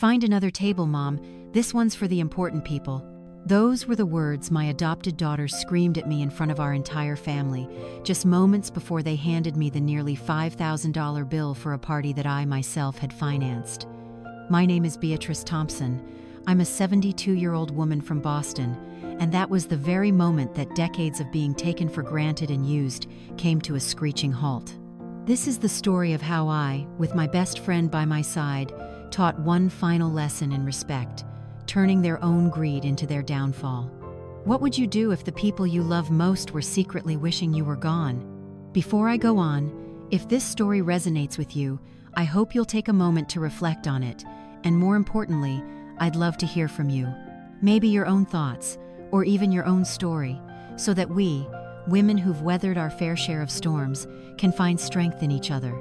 Find another table, Mom. This one's for the important people. Those were the words my adopted daughter screamed at me in front of our entire family, just moments before they handed me the nearly $5,000 bill for a party that I myself had financed. My name is Beatrice Thompson. I'm a 72-year-old woman from Boston, and that was the very moment that decades of being taken for granted and used came to a screeching halt. This is the story of how I, with my best friend by my side, taught one final lesson in respect, turning their own greed into their downfall. What would you do if the people you love most were secretly wishing you were gone? Before I go on, if this story resonates with you, I hope you'll take a moment to reflect on it, and more importantly, I'd love to hear from you. Maybe your own thoughts, or even your own story, so that we, women who've weathered our fair share of storms, can find strength in each other.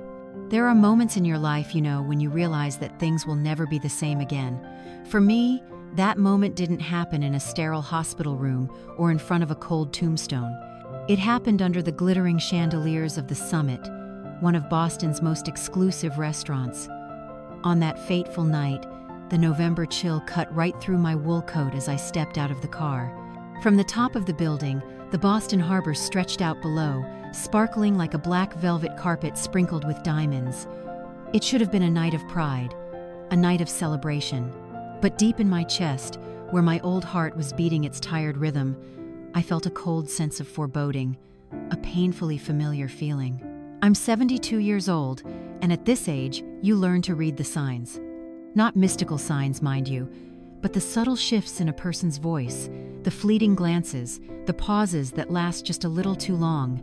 There are moments in your life, when you realize that things will never be the same again. For me, that moment didn't happen in a sterile hospital room or in front of a cold tombstone. It happened under the glittering chandeliers of the Summit, one of Boston's most exclusive restaurants. On that fateful night, the November chill cut right through my wool coat as I stepped out of the car. From the top of the building, the Boston Harbor stretched out below, sparkling like a black velvet carpet sprinkled with diamonds. It should have been a night of pride, a night of celebration. But deep in my chest, where my old heart was beating its tired rhythm, I felt a cold sense of foreboding, a painfully familiar feeling. I'm 72 years old, and at this age, you learn to read the signs. Not mystical signs, mind you, but the subtle shifts in a person's voice, the fleeting glances, the pauses that last just a little too long.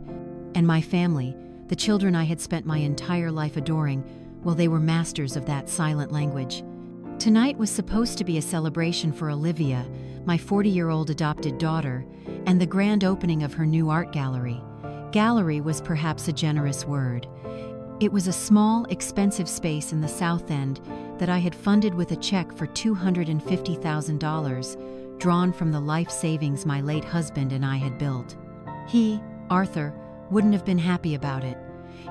And my family, the children I had spent my entire life adoring, well, they were masters of that silent language. Tonight was supposed to be a celebration for Olivia, my 40-year-old adopted daughter, and the grand opening of her new art gallery. Gallery was perhaps a generous word. It was a small, expensive space in the South End that I had funded with a check for $250,000, drawn from the life savings my late husband and I had built. He, Arthur, wouldn't have been happy about it.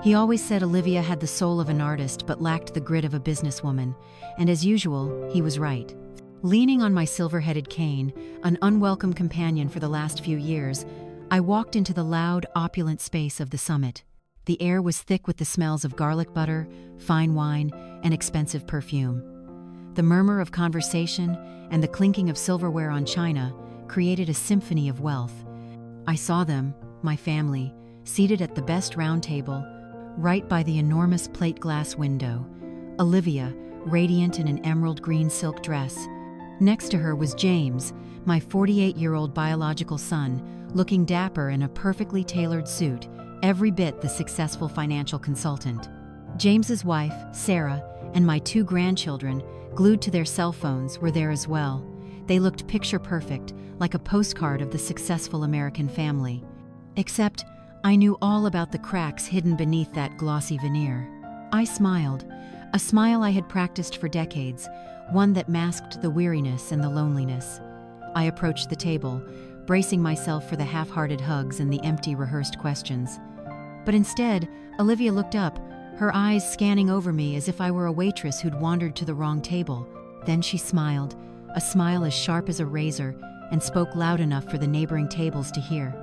He always said Olivia had the soul of an artist but lacked the grit of a businesswoman, and as usual, he was right. Leaning on my silver-headed cane, an unwelcome companion for the last few years, I walked into the loud, opulent space of the Summit. The air was thick with the smells of garlic butter, fine wine, and expensive perfume. The murmur of conversation and the clinking of silverware on china created a symphony of wealth. I saw them, my family, seated at the best round table, right by the enormous plate glass window. Olivia, radiant in an emerald green silk dress. Next to her was James, my 48-year-old biological son, looking dapper in a perfectly tailored suit, every bit the successful financial consultant. James's wife, Sarah, and my 2 grandchildren, glued to their cell phones, were there as well. They looked picture perfect, like a postcard of the successful American family. Except, I knew all about the cracks hidden beneath that glossy veneer. I smiled, a smile I had practiced for decades, one that masked the weariness and the loneliness. I approached the table, bracing myself for the half-hearted hugs and the empty, rehearsed questions. But instead, Olivia looked up, her eyes scanning over me as if I were a waitress who'd wandered to the wrong table. Then she smiled, a smile as sharp as a razor, and spoke loud enough for the neighboring tables to hear.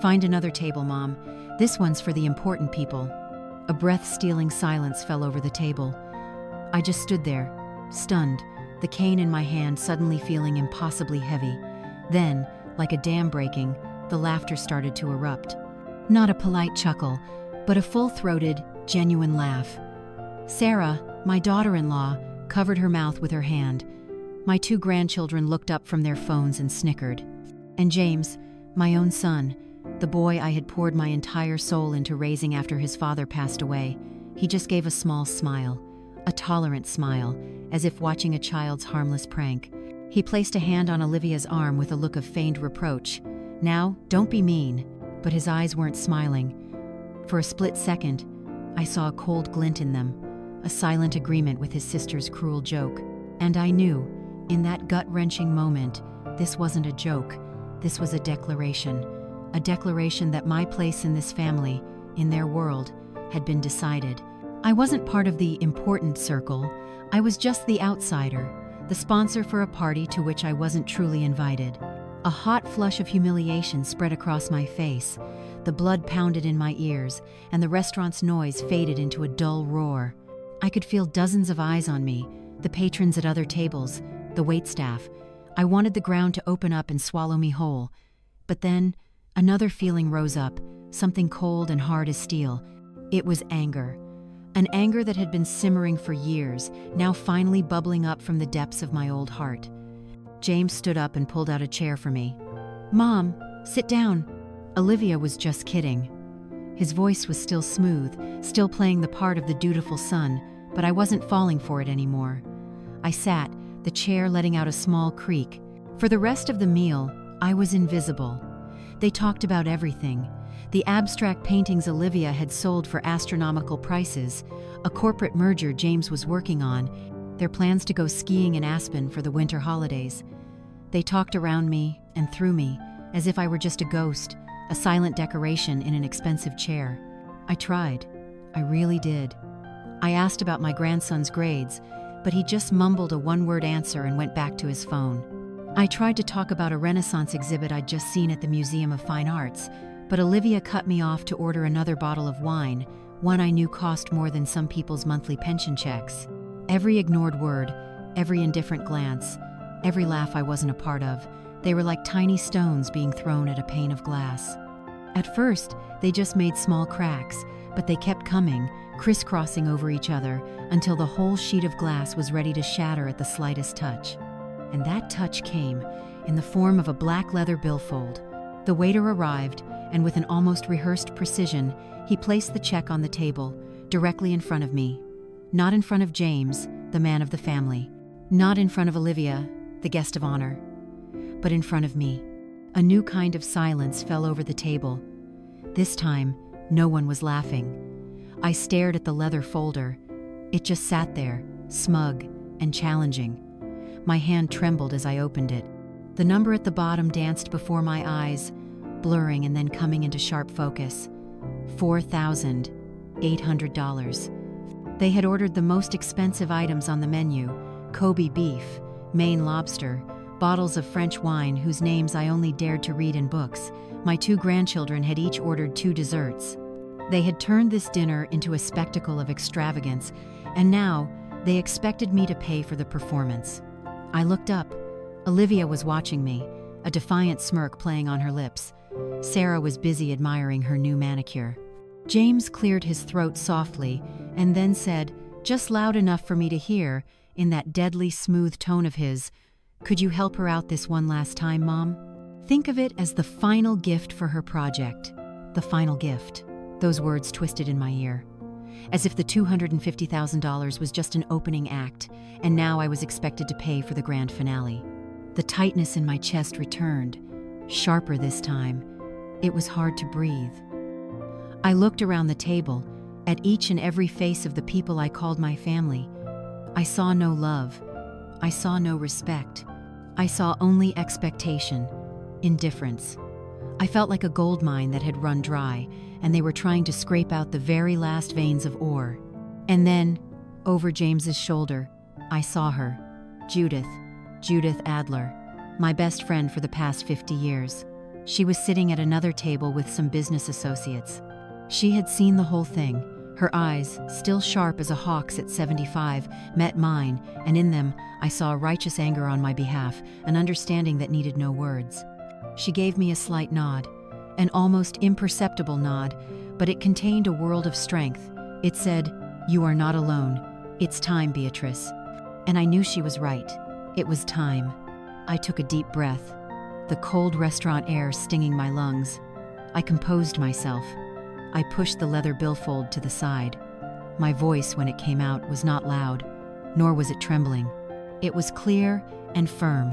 "Find another table, Mom. This one's for the important people." A breath-stealing silence fell over the table. I just stood there, stunned, the cane in my hand suddenly feeling impossibly heavy. Then, like a dam breaking, the laughter started to erupt. Not a polite chuckle, but a full-throated, genuine laugh. Sarah, my daughter-in-law, covered her mouth with her hand. My 2 grandchildren looked up from their phones and snickered. And James, my own son, the boy I had poured my entire soul into raising after his father passed away, he just gave a small smile, a tolerant smile, as if watching a child's harmless prank. He placed a hand on Olivia's arm with a look of feigned reproach. "Now, don't be mean." But his eyes weren't smiling. For a split second, I saw a cold glint in them, a silent agreement with his sister's cruel joke. And I knew, in that gut-wrenching moment, this wasn't a joke. This was a declaration that my place in this family, in their world, had been decided. I wasn't part of the important circle. I was just the outsider, the sponsor for a party to which I wasn't truly invited. A hot flush of humiliation spread across my face, the blood pounded in my ears, and the restaurant's noise faded into a dull roar. I could feel dozens of eyes on me, the patrons at other tables, the waitstaff. I wanted the ground to open up and swallow me whole. But then, another feeling rose up, something cold and hard as steel. It was anger. An anger that had been simmering for years, now finally bubbling up from the depths of my old heart. James stood up and pulled out a chair for me. "Mom, sit down." Olivia was just kidding. His voice was still smooth, still playing the part of the dutiful son, but I wasn't falling for it anymore. I sat, the chair letting out a small creak. For the rest of the meal, I was invisible. They talked about everything. The abstract paintings Olivia had sold for astronomical prices, a corporate merger James was working on, their plans to go skiing in Aspen for the winter holidays. They talked around me and through me, as if I were just a ghost, a silent decoration in an expensive chair. I tried. I really did. I asked about my grandson's grades, but he just mumbled a one-word answer and went back to his phone. I tried to talk about a Renaissance exhibit I'd just seen at the Museum of Fine Arts, but Olivia cut me off to order another bottle of wine, one I knew cost more than some people's monthly pension checks. Every ignored word, every indifferent glance, every laugh I wasn't a part of, they were like tiny stones being thrown at a pane of glass. At first, they just made small cracks, but they kept coming, crisscrossing over each other, until the whole sheet of glass was ready to shatter at the slightest touch. And that touch came in the form of a black leather billfold. The waiter arrived, and with an almost rehearsed precision, he placed the check on the table, directly in front of me. Not in front of James, the man of the family. Not in front of Olivia, the guest of honor. But in front of me. A new kind of silence fell over the table. This time, no one was laughing. I stared at the leather folder. It just sat there, smug and challenging. My hand trembled as I opened it. The number at the bottom danced before my eyes, blurring and then coming into sharp focus. $4,800. They had ordered the most expensive items on the menu: Kobe beef, Maine lobster, bottles of French wine whose names I only dared to read in books. My 2 grandchildren had each ordered 2 desserts. They had turned this dinner into a spectacle of extravagance, and now they expected me to pay for the performance. I looked up. Olivia was watching me, a defiant smirk playing on her lips. Sarah was busy admiring her new manicure. James cleared his throat softly and then said, just loud enough for me to hear, in that deadly smooth tone of his, "Could you help her out this one last time, Mom? Think of it as the final gift for her project." The final gift. Those words twisted in my ear. As if the $250,000 was just an opening act, and now I was expected to pay for the grand finale. The tightness in my chest returned, sharper this time. It was hard to breathe. I looked around the table, at each and every face of the people I called my family. I saw no love. I saw no respect. I saw only expectation, indifference. I felt like a gold mine that had run dry, and they were trying to scrape out the very last veins of ore. And then, over James's shoulder, I saw her, Judith Adler, my best friend for the past 50 years. She was sitting at another table with some business associates. She had seen the whole thing. Her eyes, still sharp as a hawk's at 75, met mine, and in them I saw a righteous anger on my behalf, an understanding that needed no words. She gave me a slight nod, an almost imperceptible nod, but it contained a world of strength. It said, "You are not alone. It's time, Beatrice." And I knew she was right. It was time. I took a deep breath, the cold restaurant air stinging my lungs. I composed myself. I pushed the leather billfold to the side. My voice, when it came out, was not loud, nor was it trembling. It was clear and firm.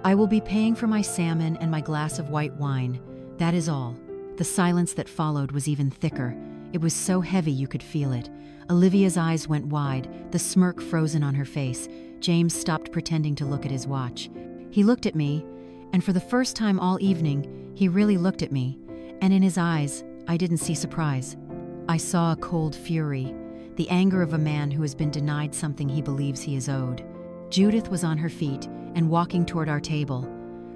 "I will be paying for my salmon and my glass of white wine. That is all." The silence that followed was even thicker. It was so heavy you could feel it. Olivia's eyes went wide, the smirk frozen on her face. James stopped pretending to look at his watch. He looked at me, and for the first time all evening, he really looked at me, and in his eyes, I didn't see surprise. I saw a cold fury, the anger of a man who has been denied something he believes he is owed. Judith was on her feet and walking toward our table.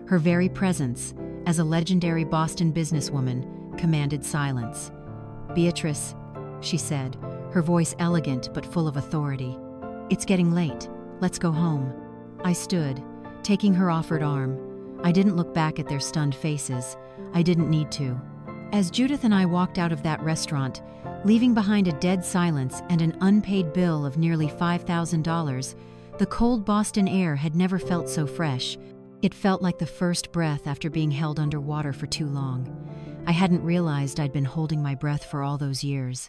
Her very presence, as a legendary Boston businesswoman, commanded silence. "Beatrice," she said, her voice elegant but full of authority. "It's getting late. Let's go home." I stood, taking her offered arm. I didn't look back at their stunned faces. I didn't need to. As Judith and I walked out of that restaurant, leaving behind a dead silence and an unpaid bill of nearly $5,000, the cold Boston air had never felt so fresh. It felt like the first breath after being held underwater for too long. I hadn't realized I'd been holding my breath for all those years.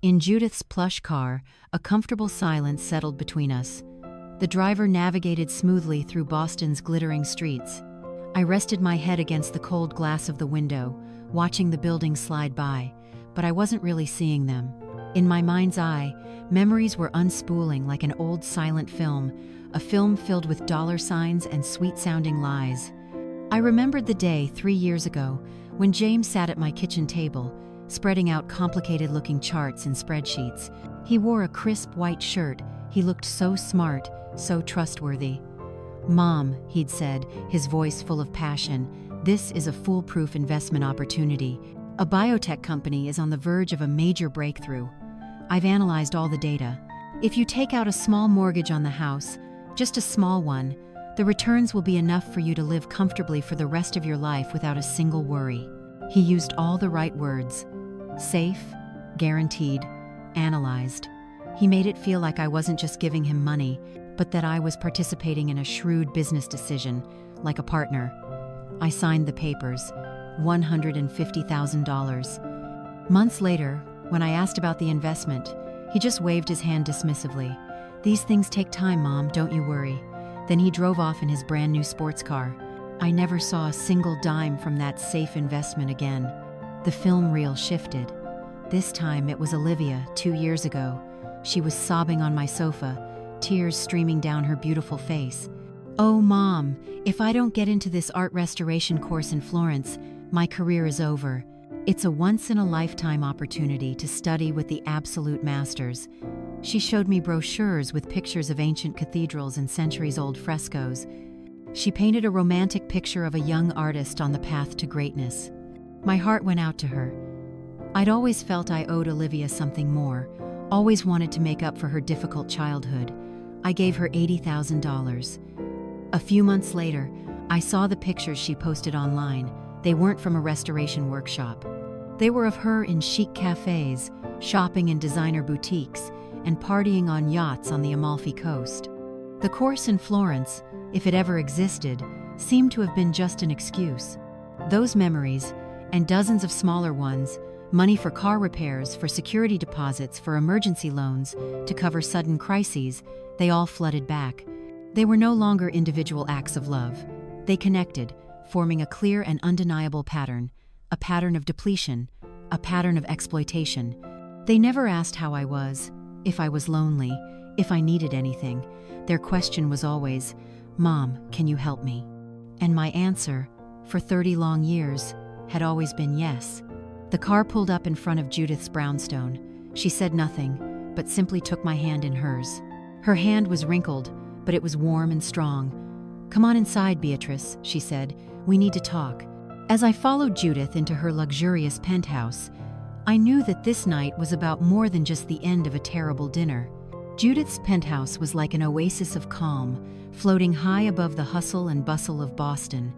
In Judith's plush car, a comfortable silence settled between us. The driver navigated smoothly through Boston's glittering streets. I rested my head against the cold glass of the window, watching the buildings slide by, but I wasn't really seeing them. In my mind's eye, memories were unspooling like an old silent film, a film filled with dollar signs and sweet-sounding lies. I remembered the day 3 years ago when James sat at my kitchen table, spreading out complicated-looking charts and spreadsheets. He wore a crisp white shirt. He looked so smart, so trustworthy. "Mom," he'd said, his voice full of passion, "this is a foolproof investment opportunity. A biotech company is on the verge of a major breakthrough. I've analyzed all the data. If you take out a small mortgage on the house, just a small one, the returns will be enough for you to live comfortably for the rest of your life without a single worry." He used all the right words. Safe, guaranteed, analyzed. He made it feel like I wasn't just giving him money, but that I was participating in a shrewd business decision, like a partner. I signed the papers, $150,000. Months later, when I asked about the investment, he just waved his hand dismissively. "These things take time, Mom, don't you worry." Then he drove off in his brand new sports car. I never saw a single dime from that safe investment again. The film reel shifted. This time it was Olivia, 2 years ago. She was sobbing on my sofa, tears streaming down her beautiful face. "Oh, Mom, if I don't get into this art restoration course in Florence, my career is over. It's a once-in-a-lifetime opportunity to study with the absolute masters." She showed me brochures with pictures of ancient cathedrals and centuries-old frescoes. She painted a romantic picture of a young artist on the path to greatness. My heart went out to her. I'd always felt I owed Olivia something more, always wanted to make up for her difficult childhood. I gave her $80,000. A few months later, I saw the pictures she posted online. They weren't from a restoration workshop. They were of her in chic cafes, shopping in designer boutiques, and partying on yachts on the Amalfi Coast. The course in Florence, if it ever existed, seemed to have been just an excuse. Those memories, and dozens of smaller ones, money for car repairs, for security deposits, for emergency loans, to cover sudden crises, they all flooded back. They were no longer individual acts of love. They connected, forming a clear and undeniable pattern, a pattern of depletion, a pattern of exploitation. They never asked how I was, if I was lonely, if I needed anything. Their question was always, "Mom, can you help me?" And my answer, for 30 long years, had always been yes. The car pulled up in front of Judith's brownstone. She said nothing, but simply took my hand in hers. Her hand was wrinkled, but it was warm and strong. "Come on inside, Beatrice," she said. "We need to talk." As I followed Judith into her luxurious penthouse, I knew that this night was about more than just the end of a terrible dinner. Judith's penthouse was like an oasis of calm, floating high above the hustle and bustle of Boston.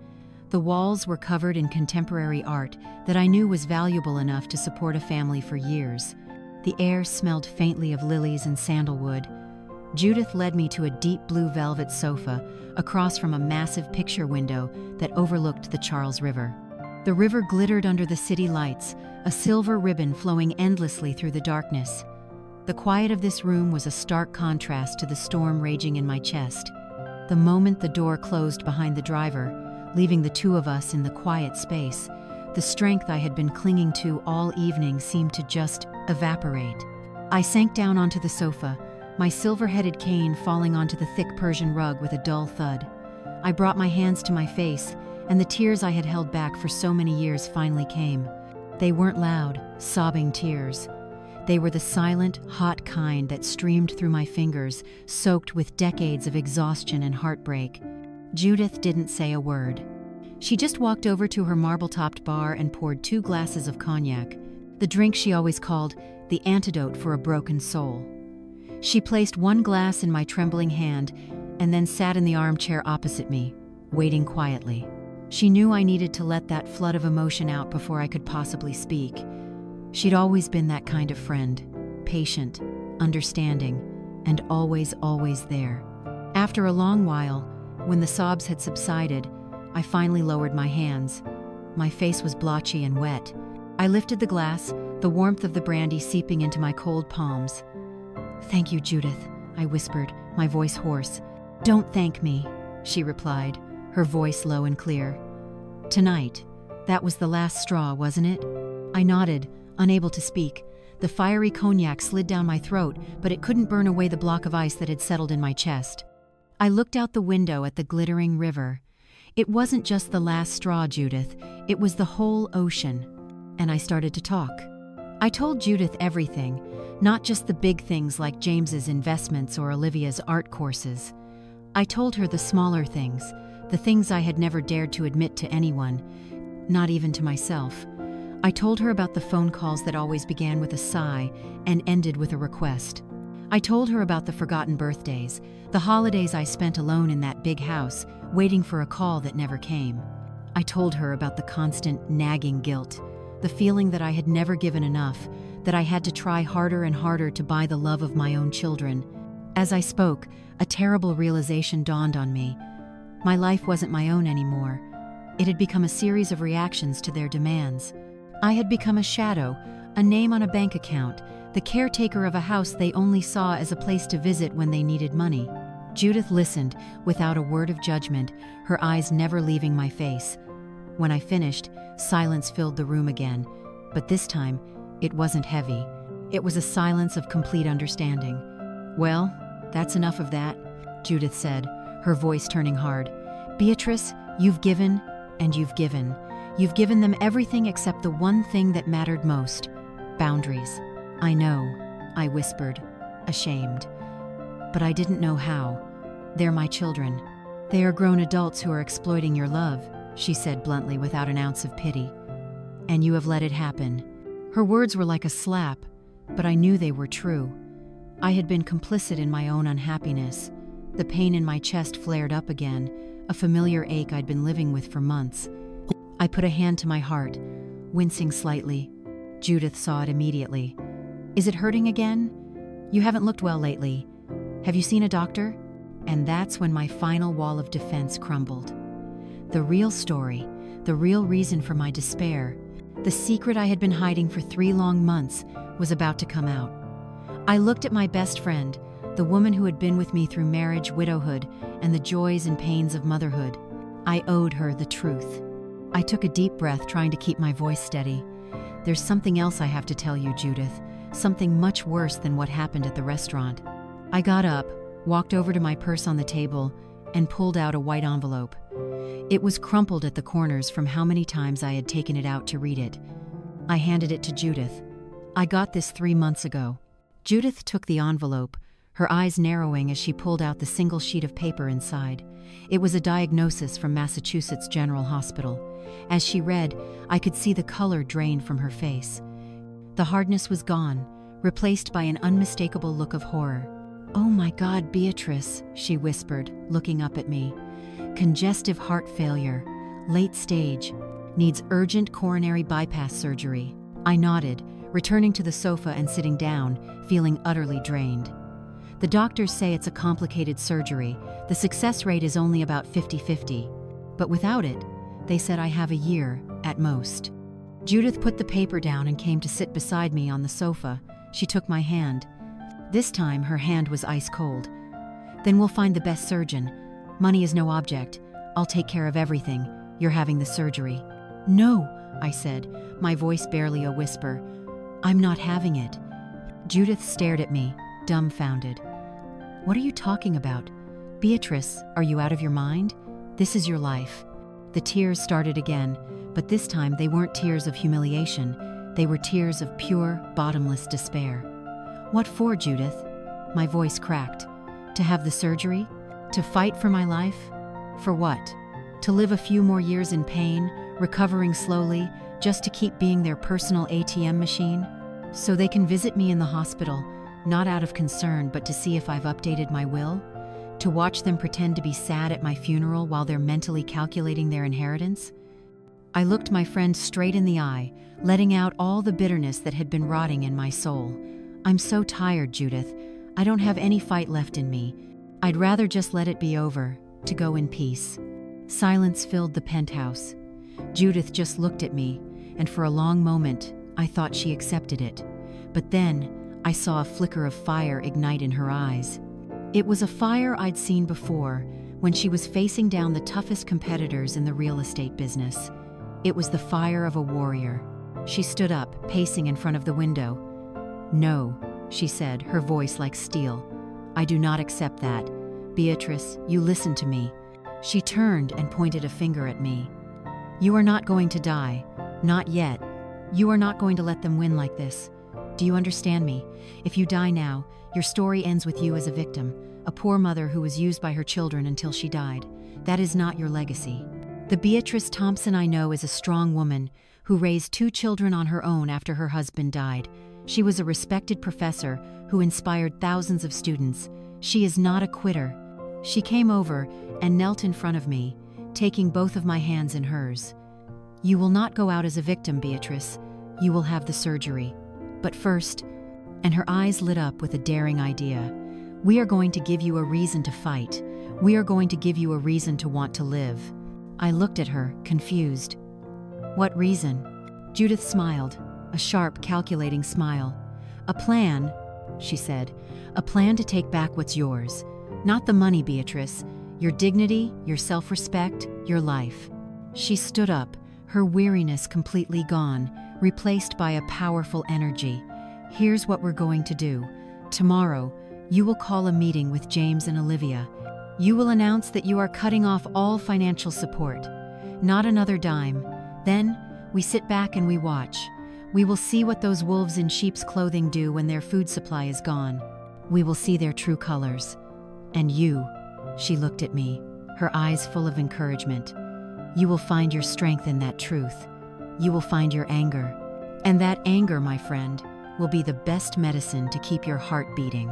The walls were covered in contemporary art that I knew was valuable enough to support a family for years. The air smelled faintly of lilies and sandalwood. Judith led me to a deep blue velvet sofa across from a massive picture window that overlooked the Charles River. The river glittered under the city lights, a silver ribbon flowing endlessly through the darkness. The quiet of this room was a stark contrast to the storm raging in my chest. The moment the door closed behind the driver, leaving the two of us in the quiet space, the strength I had been clinging to all evening seemed to just evaporate. I sank down onto the sofa, my silver-headed cane falling onto the thick Persian rug with a dull thud. I brought my hands to my face, and the tears I had held back for so many years finally came. They weren't loud, sobbing tears. They were the silent, hot kind that streamed through my fingers, soaked with decades of exhaustion and heartbreak. Judith didn't say a word. She just walked over to her marble-topped bar and poured 2 glasses of cognac, the drink she always called the antidote for a broken soul. She placed 1 glass in my trembling hand and then sat in the armchair opposite me, waiting quietly. She knew I needed to let that flood of emotion out before I could possibly speak. She'd always been that kind of friend, patient, understanding, and always there. After a long while, when the sobs had subsided, I finally lowered my hands. My face was blotchy and wet. I lifted the glass, the warmth of the brandy seeping into my cold palms. "Thank you, Judith," I whispered, my voice hoarse. "Don't thank me," she replied, her voice low and clear. "Tonight, that was the last straw, wasn't it?" I nodded, unable to speak. The fiery cognac slid down my throat, but it couldn't burn away the block of ice that had settled in my chest. I looked out the window at the glittering river. It wasn't just the last straw, Judith, it was the whole ocean. And I started to talk. I told Judith everything, not just the big things like James's investments or Olivia's art courses. I told her the smaller things, the things I had never dared to admit to anyone, not even to myself. I told her about the phone calls that always began with a sigh and ended with a request. I told her about the forgotten birthdays, the holidays I spent alone in that big house, waiting for a call that never came. I told her about the constant nagging guilt, the feeling that I had never given enough, that I had to try harder and harder to buy the love of my own children. As I spoke, a terrible realization dawned on me. My life wasn't my own anymore. It had become a series of reactions to their demands. I had become a shadow, a name on a bank account, the caretaker of a house they only saw as a place to visit when they needed money. Judith listened, without a word of judgment, her eyes never leaving my face. When I finished, silence filled the room again, but this time, it wasn't heavy. It was a silence of complete understanding. "Well, that's enough of that," Judith said, her voice turning hard. "Beatrice, you've given, and you've given. You've given them everything except the one thing that mattered most: boundaries." "I know," I whispered, ashamed. "But I didn't know how. They're my children. They are grown adults who are exploiting your love," she said bluntly without an ounce of pity. "And you have let it happen." Her words were like a slap, but I knew they were true. I had been complicit in my own unhappiness. The pain in my chest flared up again, a familiar ache I'd been living with for months. I put a hand to my heart, wincing slightly. Judith saw it immediately. "Is it hurting again? You haven't looked well lately. Have you seen a doctor?" And that's when my final wall of defense crumbled. The real story, the real reason for my despair, the secret I had been hiding for 3 long months, was about to come out. I looked at my best friend, the woman who had been with me through marriage, widowhood, and the joys and pains of motherhood. I owed her the truth. I took a deep breath, trying to keep my voice steady. "There's something else I have to tell you, Judith. Something much worse than what happened at the restaurant." I got up, walked over to my purse on the table, and pulled out a white envelope. It was crumpled at the corners from how many times I had taken it out to read it. I handed it to Judith. "I got this 3 months ago." Judith took the envelope, her eyes narrowing as she pulled out the single sheet of paper inside. It was a diagnosis from Massachusetts General Hospital. As she read, I could see the color drain from her face. The hardness was gone, replaced by an unmistakable look of horror. "Oh my God, Beatrice," she whispered, looking up at me. "Congestive heart failure, late stage, needs urgent coronary bypass surgery." I nodded, returning to the sofa and sitting down, feeling utterly drained. "The doctors say it's a complicated surgery. The success rate is only about 50-50. But without it, they said I have a year, at most." Judith put the paper down and came to sit beside me on the sofa. She took my hand. This time, her hand was ice cold. "Then we'll find the best surgeon. Money is no object. I'll take care of everything. You're having the surgery." "No," I said, my voice barely a whisper. "I'm not having it." Judith stared at me, dumbfounded. "What are you talking about? Beatrice, are you out of your mind? This is your life." The tears started again, but this time they weren't tears of humiliation. They were tears of pure, bottomless despair. "What for, Judith?" My voice cracked. "To have the surgery? To fight for my life? For what? To live a few more years in pain, recovering slowly, just to keep being their personal ATM machine? So they can visit me in the hospital, not out of concern, but to see if I've updated my will? To watch them pretend to be sad at my funeral while they're mentally calculating their inheritance?" I looked my friend straight in the eye, letting out all the bitterness that had been rotting in my soul. "I'm so tired, Judith. I don't have any fight left in me. I'd rather just let it be over, to go in peace." Silence filled the penthouse. Judith just looked at me, and for a long moment, I thought she accepted it. But then, I saw a flicker of fire ignite in her eyes. It was a fire I'd seen before, when she was facing down the toughest competitors in the real estate business. It was the fire of a warrior. She stood up, pacing in front of the window. "No," she said, her voice like steel. "I do not accept that. Beatrice, you listen to me." She turned and pointed a finger at me. "You are not going to die. Not yet. You are not going to let them win like this. Do you understand me? If you die now, your story ends with you as a victim, a poor mother who was used by her children until she died. That is not your legacy. The Beatrice Thompson I know is a strong woman who raised 2 children on her own after her husband died. She was a respected professor who inspired thousands of students. She is not a quitter." She came over and knelt in front of me, taking both of my hands in hers. "You will not go out as a victim, Beatrice. You will have the surgery. But first," and her eyes lit up with a daring idea, "we are going to give you a reason to fight. We are going to give you a reason to want to live." I looked at her, confused. "What reason?" Judith smiled, a sharp, calculating smile. "A plan," she said, "a plan to take back what's yours. Not the money, Beatrice. Your dignity, your self-respect, your life." She stood up, her weariness completely gone, replaced by a powerful energy. "Here's what we're going to do. Tomorrow, you will call a meeting with James and Olivia. You will announce that you are cutting off all financial support. Not another dime. Then, we sit back and we watch. We will see what those wolves in sheep's clothing do when their food supply is gone. We will see their true colors. And you," she looked at me, her eyes full of encouragement, "you will find your strength in that truth. You will find your anger. And that anger, my friend, will be the best medicine to keep your heart beating."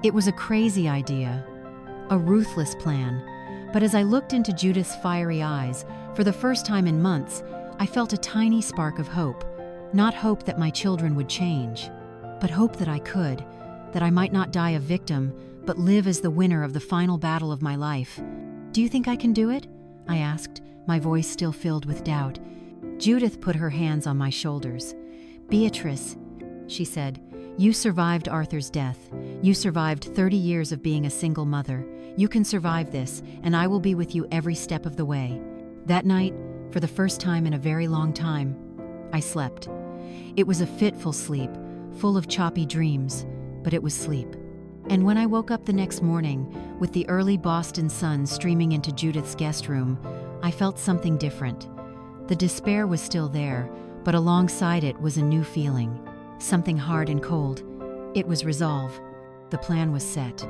It was a crazy idea, a ruthless plan, but as I looked into Judith's fiery eyes, for the first time in months, I felt a tiny spark of hope. Not hope that my children would change, but hope that I could, that I might not die a victim, but live as the winner of the final battle of my life. "Do you think I can do it?" I asked, my voice still filled with doubt. Judith put her hands on my shoulders. "Beatrice," she said, "you survived Arthur's death. You survived 30 years of being a single mother. You can survive this, and I will be with you every step of the way." That night, for the first time in a very long time, I slept. It was a fitful sleep, full of choppy dreams, but it was sleep. And when I woke up the next morning, with the early Boston sun streaming into Judith's guest room, I felt something different. The despair was still there, but alongside it was a new feeling, something hard and cold. It was resolve. The plan was set.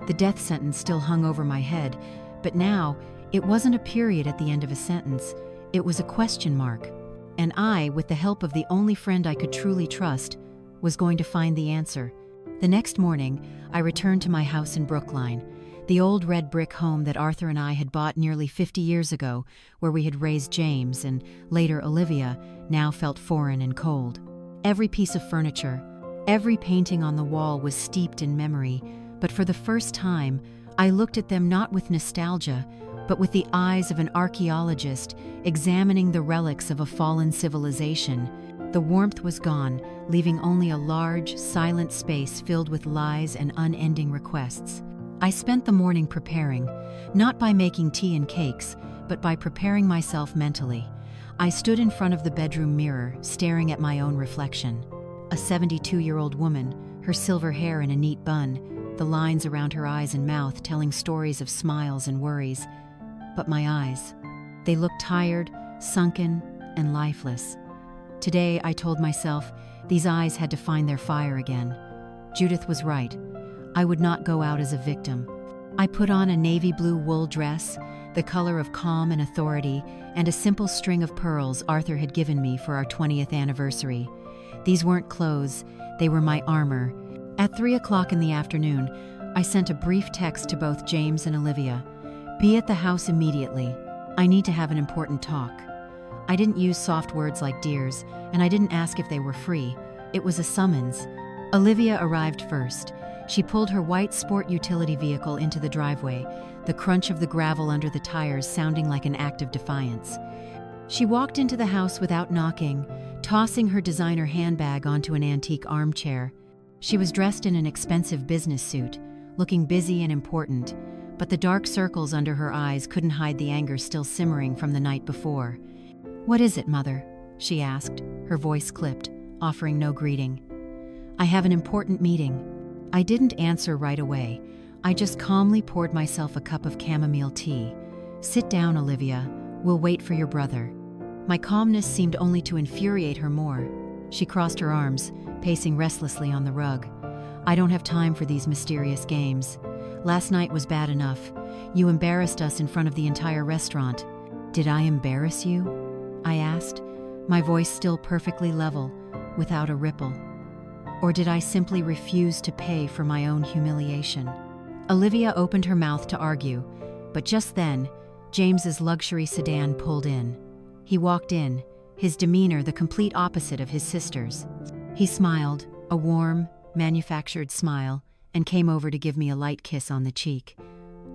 The death sentence still hung over my head, but now it wasn't a period at the end of a sentence. It was a question mark. And I, with the help of the only friend I could truly trust, was going to find the answer. The next morning, I returned to my house in Brookline, the old red brick home that Arthur and I had bought nearly 50 years ago, where we had raised James and later Olivia, now felt foreign and cold. Every piece of furniture, every painting on the wall was steeped in memory, but for the first time, I looked at them not with nostalgia, but with the eyes of an archaeologist examining the relics of a fallen civilization. The warmth was gone, leaving only a large, silent space filled with lies and unending requests. I spent the morning preparing, not by making tea and cakes, but by preparing myself mentally. I stood in front of the bedroom mirror, staring at my own reflection. A 72-year-old woman, her silver hair in a neat bun, the lines around her eyes and mouth telling stories of smiles and worries. But my eyes, they looked tired, sunken, and lifeless. Today, I told myself, these eyes had to find their fire again. Judith was right. I would not go out as a victim. I put on a navy blue wool dress, the color of calm and authority, and a simple string of pearls Arthur had given me for our 20th anniversary. These weren't clothes, they were my armor. At 3 o'clock in the afternoon, I sent a brief text to both James and Olivia. Be at the house immediately. I need to have an important talk. I didn't use soft words like dears, and I didn't ask if they were free. It was a summons. Olivia arrived first. She pulled her white sport utility vehicle into the driveway, the crunch of the gravel under the tires sounding like an act of defiance. She walked into the house without knocking, tossing her designer handbag onto an antique armchair. She was dressed in an expensive business suit, looking busy and important, but the dark circles under her eyes couldn't hide the anger still simmering from the night before. "What is it, Mother?" she asked, her voice clipped, offering no greeting. "I have an important meeting." I didn't answer right away. I just calmly poured myself a cup of chamomile tea. "Sit down, Olivia. We'll wait for your brother." My calmness seemed only to infuriate her more. She crossed her arms, pacing restlessly on the rug. "I don't have time for these mysterious games. Last night was bad enough. You embarrassed us in front of the entire restaurant." "Did I embarrass you?" I asked, my voice still perfectly level, without a ripple. "Or did I simply refuse to pay for my own humiliation?" Olivia opened her mouth to argue, but just then, James's luxury sedan pulled in. He walked in, his demeanor the complete opposite of his sister's. He smiled, a warm, manufactured smile, and came over to give me a light kiss on the cheek.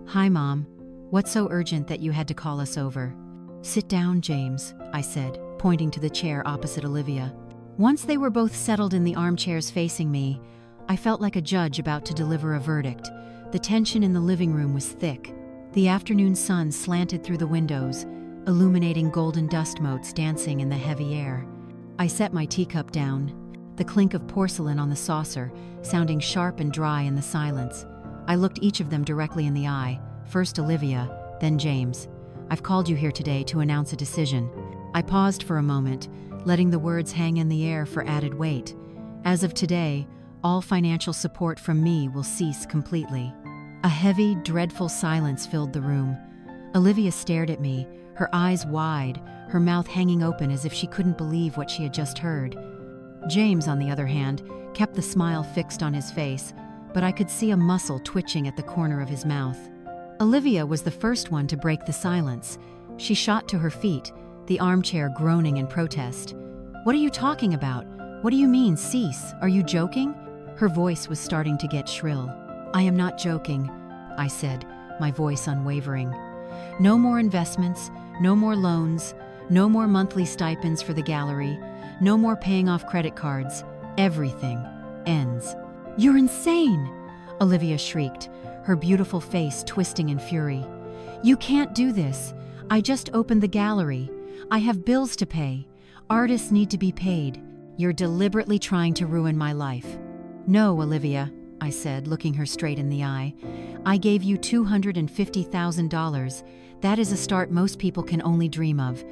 "Hi, Mom. What's so urgent that you had to call us over?" "Sit down, James," I said, pointing to the chair opposite Olivia. Once they were both settled in the armchairs facing me, I felt like a judge about to deliver a verdict. The tension in the living room was thick. The afternoon sun slanted through the windows, illuminating golden dust motes dancing in the heavy air. I set my teacup down, the clink of porcelain on the saucer sounding sharp and dry in the silence. I looked each of them directly in the eye, first Olivia, then James. "I've called you here today to announce a decision." I paused for a moment, letting the words hang in the air for added weight. "As of today, all financial support from me will cease completely." A heavy, dreadful silence filled the room. Olivia stared at me, her eyes wide, her mouth hanging open as if she couldn't believe what she had just heard. James, on the other hand, kept the smile fixed on his face, but I could see a muscle twitching at the corner of his mouth. Olivia was the first one to break the silence. She shot to her feet, the armchair groaning in protest. "What are you talking about? What do you mean, cease? Are you joking?" Her voice was starting to get shrill. "I am not joking," I said, my voice unwavering. "No more investments, no more loans, no more monthly stipends for the gallery, no more paying off credit cards. Everything ends." "You're insane!" Olivia shrieked, her beautiful face twisting in fury. "You can't do this. I just opened the gallery. I have bills to pay. Artists need to be paid. You're deliberately trying to ruin my life." "No, Olivia," I said, looking her straight in the eye. "I gave you $250,000. That is a start most people can only dream of.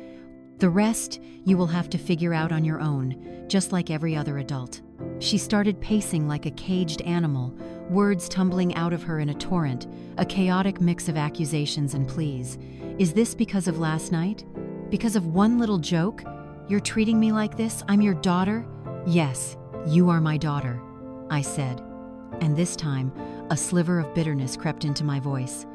The rest, you will have to figure out on your own, just like every other adult." She started pacing like a caged animal, words tumbling out of her in a torrent, a chaotic mix of accusations and pleas. "Is this because of last night? Because of one little joke? You're treating me like this? I'm your daughter?" "Yes, you are my daughter," I said. And this time, a sliver of bitterness crept into my voice.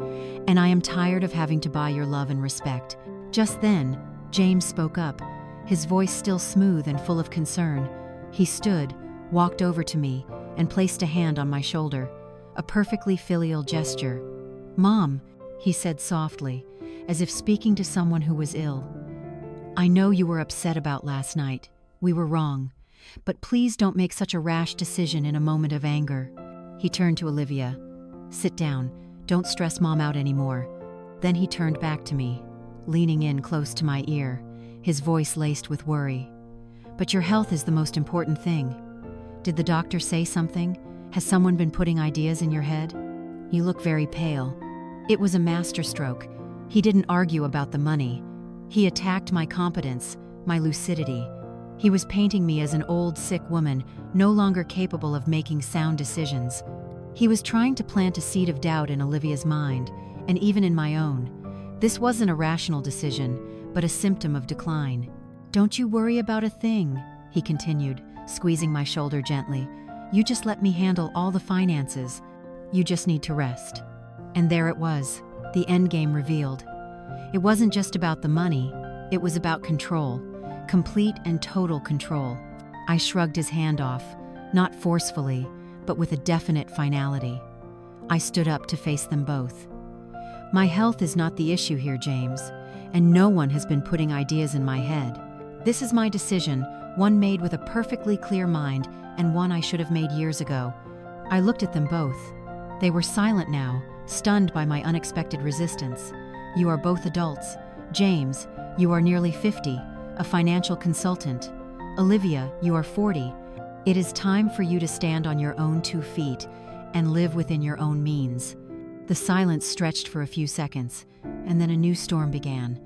"And I am tired of having to buy your love and respect." Just then, James spoke up, his voice still smooth and full of concern. He stood, walked over to me, and placed a hand on my shoulder, a perfectly filial gesture. "Mom," he said softly, as if speaking to someone who was ill. "I know you were upset about last night. We were wrong. But please don't make such a rash decision in a moment of anger." He turned to Olivia. "Sit down. Don't stress Mom out anymore." Then he turned back to me, leaning in close to my ear, his voice laced with worry. "But your health is the most important thing. Did the doctor say something? Has someone been putting ideas in your head? You look very pale." It was a masterstroke. He didn't argue about the money. He attacked my competence, my lucidity. He was painting me as an old, sick woman, no longer capable of making sound decisions. He was trying to plant a seed of doubt in Olivia's mind, and even in my own. This wasn't a rational decision, but a symptom of decline. "Don't you worry about a thing," he continued, squeezing my shoulder gently. "You just let me handle all the finances. You just need to rest." And there it was, the endgame revealed. It wasn't just about the money, it was about control. Complete and total control. I shrugged his hand off, not forcefully, but with a definite finality. I stood up to face them both. "My health is not the issue here, James, and no one has been putting ideas in my head. This is my decision, one made with a perfectly clear mind and one I should have made years ago." I looked at them both. They were silent now, stunned by my unexpected resistance. "You are both adults. James, you are nearly 50, a financial consultant. Olivia, you are 40. It is time for you to stand on your own 2 feet and live within your own means." The silence stretched for a few seconds, and then a new storm began.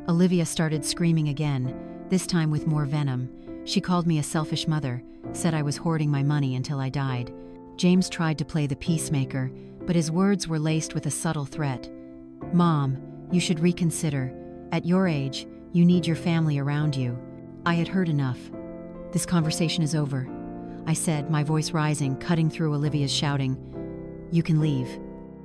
Olivia started screaming again, this time with more venom. She called me a selfish mother, said I was hoarding my money until I died. James tried to play the peacemaker, but his words were laced with a subtle threat. "Mom, you should reconsider. At your age, you need your family around you." I had heard enough. "This conversation is over," I said, my voice rising, cutting through Olivia's shouting. "You can leave."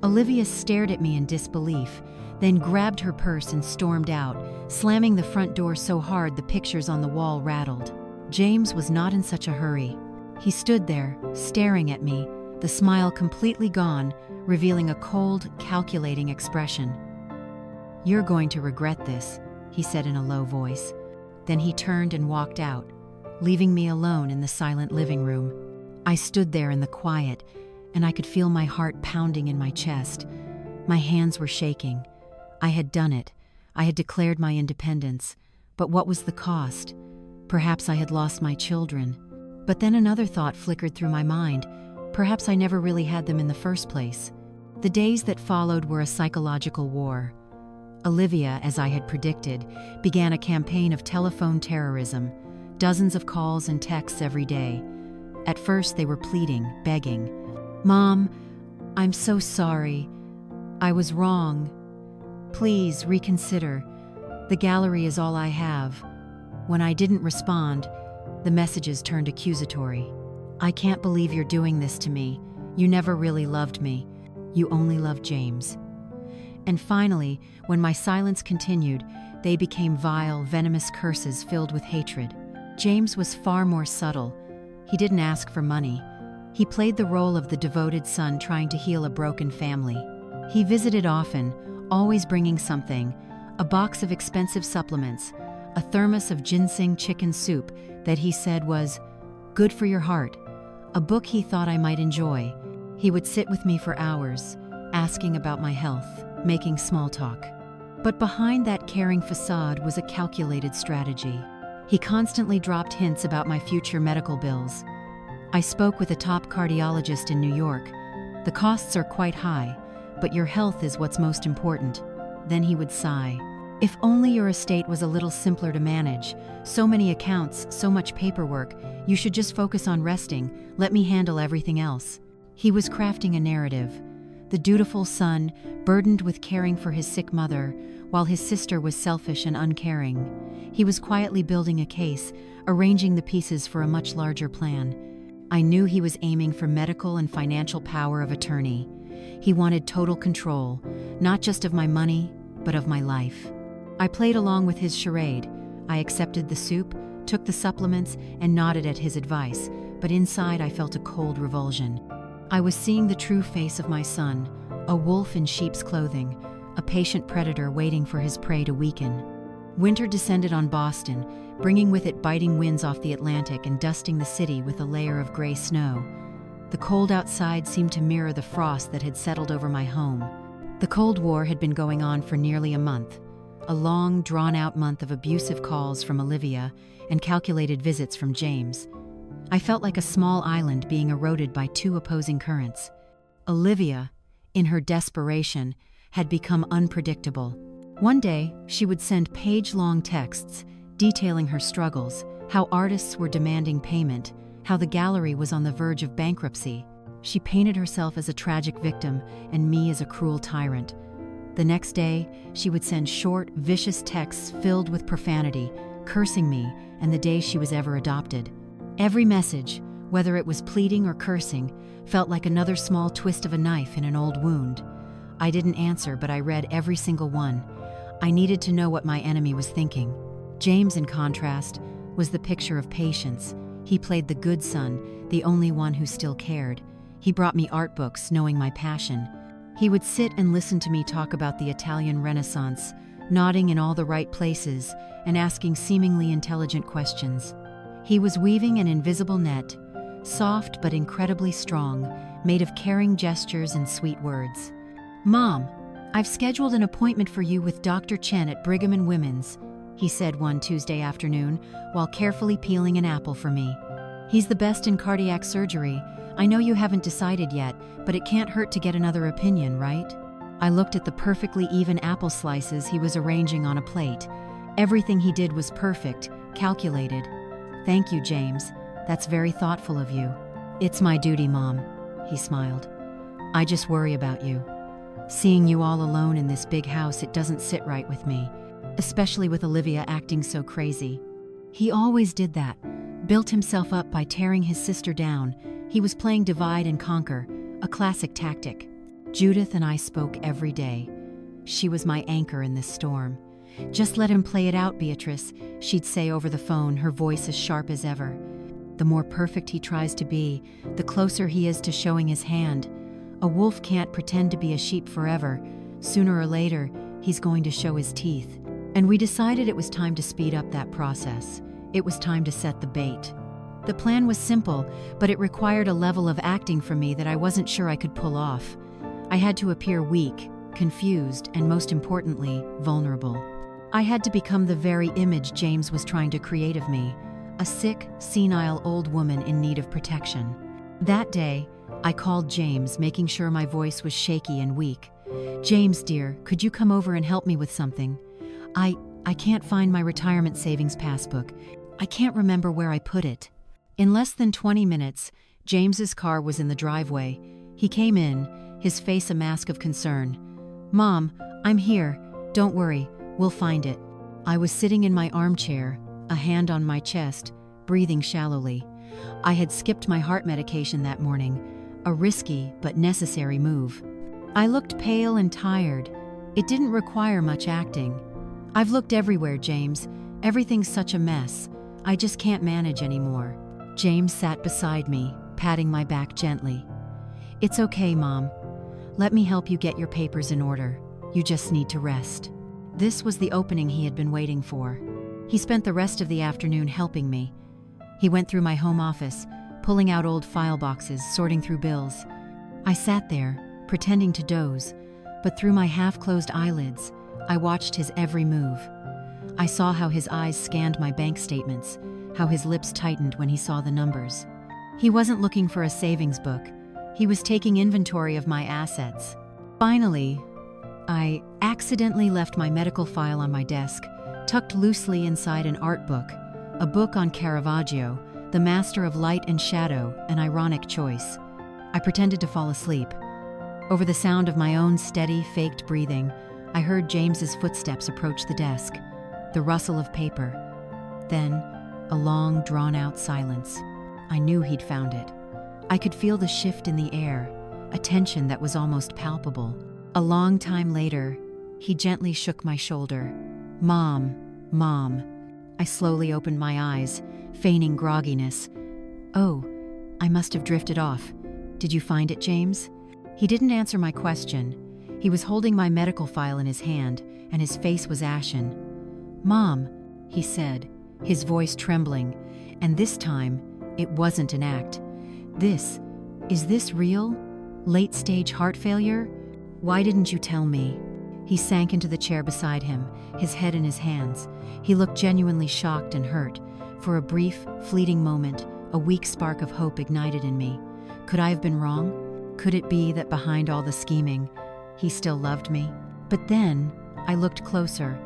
Olivia stared at me in disbelief, then grabbed her purse and stormed out, slamming the front door so hard the pictures on the wall rattled. James was not in such a hurry. He stood there, staring at me, the smile completely gone, revealing a cold, calculating expression. "You're going to regret this," he said in a low voice. Then he turned and walked out, leaving me alone in the silent living room. I stood there in the quiet, and I could feel my heart pounding in my chest. My hands were shaking. I had done it. I had declared my independence. But what was the cost? Perhaps I had lost my children. But then another thought flickered through my mind. Perhaps I never really had them in the first place. The days that followed were a psychological war. Olivia, as I had predicted, began a campaign of telephone terrorism, dozens of calls and texts every day. At first they were pleading, begging. "Mom, I'm so sorry. I was wrong. Please reconsider. The gallery is all I have." When I didn't respond, the messages turned accusatory. "I can't believe you're doing this to me. You never really loved me. You only loved James." And finally, when my silence continued, they became vile, venomous curses filled with hatred. James was far more subtle. He didn't ask for money. He played the role of the devoted son trying to heal a broken family. He visited often, always bringing something: a box of expensive supplements, a thermos of ginseng chicken soup that he said was good for your heart, a book he thought I might enjoy. He would sit with me for hours, asking about my health, making small talk. But behind that caring facade was a calculated strategy. He constantly dropped hints about my future medical bills. I spoke with a top cardiologist in New York. "The costs are quite high, but your health is what's most important." Then he would sigh. "If only your estate was a little simpler to manage. So many accounts, so much paperwork. You should just focus on resting. Let me handle everything else." He was crafting a narrative. The dutiful son, burdened with caring for his sick mother, while his sister was selfish and uncaring. He was quietly building a case, arranging the pieces for a much larger plan. I knew he was aiming for medical and financial power of attorney. He wanted total control, not just of my money, but of my life. I played along with his charade. I accepted the soup, took the supplements, and nodded at his advice, but inside I felt a cold revulsion. I was seeing the true face of my son, a wolf in sheep's clothing, a patient predator waiting for his prey to weaken. Winter descended on Boston, bringing with it biting winds off the Atlantic and dusting the city with a layer of gray snow. The cold outside seemed to mirror the frost that had settled over my home. The Cold War had been going on for nearly a month, a long, drawn-out month of abusive calls from Olivia and calculated visits from James. I felt like a small island being eroded by 2 opposing currents. Olivia, in her desperation, had become unpredictable. One day, she would send page-long texts detailing her struggles, how artists were demanding payment, how the gallery was on the verge of bankruptcy. She painted herself as a tragic victim and me as a cruel tyrant. The next day, she would send short, vicious texts filled with profanity, cursing me and the day she was ever adopted. Every message, whether it was pleading or cursing, felt like another small twist of a knife in an old wound. I didn't answer, but I read every single one. I needed to know what my enemy was thinking. James, in contrast, was the picture of patience. He played the good son, the only one who still cared. He brought me art books, knowing my passion. He would sit and listen to me talk about the Italian Renaissance, nodding in all the right places and asking seemingly intelligent questions. He was weaving an invisible net, soft but incredibly strong, made of caring gestures and sweet words. "Mom, I've scheduled an appointment for you with Dr. Chen at Brigham and Women's," he said one Tuesday afternoon while carefully peeling an apple for me. "He's the best in cardiac surgery. I know you haven't decided yet, but it can't hurt to get another opinion, right?" I looked at the perfectly even apple slices he was arranging on a plate. Everything he did was perfect, calculated. "Thank you, James. That's very thoughtful of you." "It's my duty, Mom," he smiled. "I just worry about you. Seeing you all alone in this big house, it doesn't sit right with me, especially with Olivia acting so crazy." He always did that, built himself up by tearing his sister down. He was playing divide and conquer, a classic tactic. Judith and I spoke every day. She was my anchor in this storm. "Just let him play it out, Beatrice," she'd say over the phone, her voice as sharp as ever. "The more perfect he tries to be, the closer he is to showing his hand. A wolf can't pretend to be a sheep forever. Sooner or later, he's going to show his teeth." And we decided it was time to speed up that process. It was time to set the bait. The plan was simple, but it required a level of acting from me that I wasn't sure I could pull off. I had to appear weak, confused, and most importantly, vulnerable. I had to become the very image James was trying to create of me, a sick, senile old woman in need of protection. That day, I called James, making sure my voice was shaky and weak. "James, dear, could you come over and help me with something? I can't find my retirement savings passbook. I can't remember where I put it." In less than 20 minutes, James's car was in the driveway. He came in, his face a mask of concern. "Mom, I'm here. Don't worry, we'll find it." I was sitting in my armchair, a hand on my chest, breathing shallowly. I had skipped my heart medication that morning, a risky but necessary move. I looked pale and tired. It didn't require much acting. "I've looked everywhere, James. Everything's such a mess. I just can't manage anymore." James sat beside me, patting my back gently. "It's okay, Mom. Let me help you get your papers in order. You just need to rest." This was the opening he had been waiting for. He spent the rest of the afternoon helping me. He went through my home office, pulling out old file boxes, sorting through bills. I sat there, pretending to doze, but through my half-closed eyelids, I watched his every move. I saw how his eyes scanned my bank statements, how his lips tightened when he saw the numbers. He wasn't looking for a savings book. He was taking inventory of my assets. Finally, I accidentally left my medical file on my desk, tucked loosely inside an art book, a book on Caravaggio, the master of light and shadow, an ironic choice. I pretended to fall asleep. Over the sound of my own steady, faked breathing, I heard James's footsteps approach the desk, the rustle of paper. Then, a long, drawn-out silence. I knew he'd found it. I could feel the shift in the air, a tension that was almost palpable. A long time later, he gently shook my shoulder. "Mom, Mom." I slowly opened my eyes, feigning grogginess. "Oh, I must have drifted off. Did you find it, James?" He didn't answer my question. He was holding my medical file in his hand, and his face was ashen. "Mom," he said, his voice trembling, and this time, it wasn't an act. Is this real? Late-stage heart failure? Why didn't you tell me?" He sank into the chair beside him, his head in his hands. He looked genuinely shocked and hurt. For a brief, fleeting moment, a weak spark of hope ignited in me. Could I have been wrong? Could it be that behind all the scheming, he still loved me? But then, I looked closer.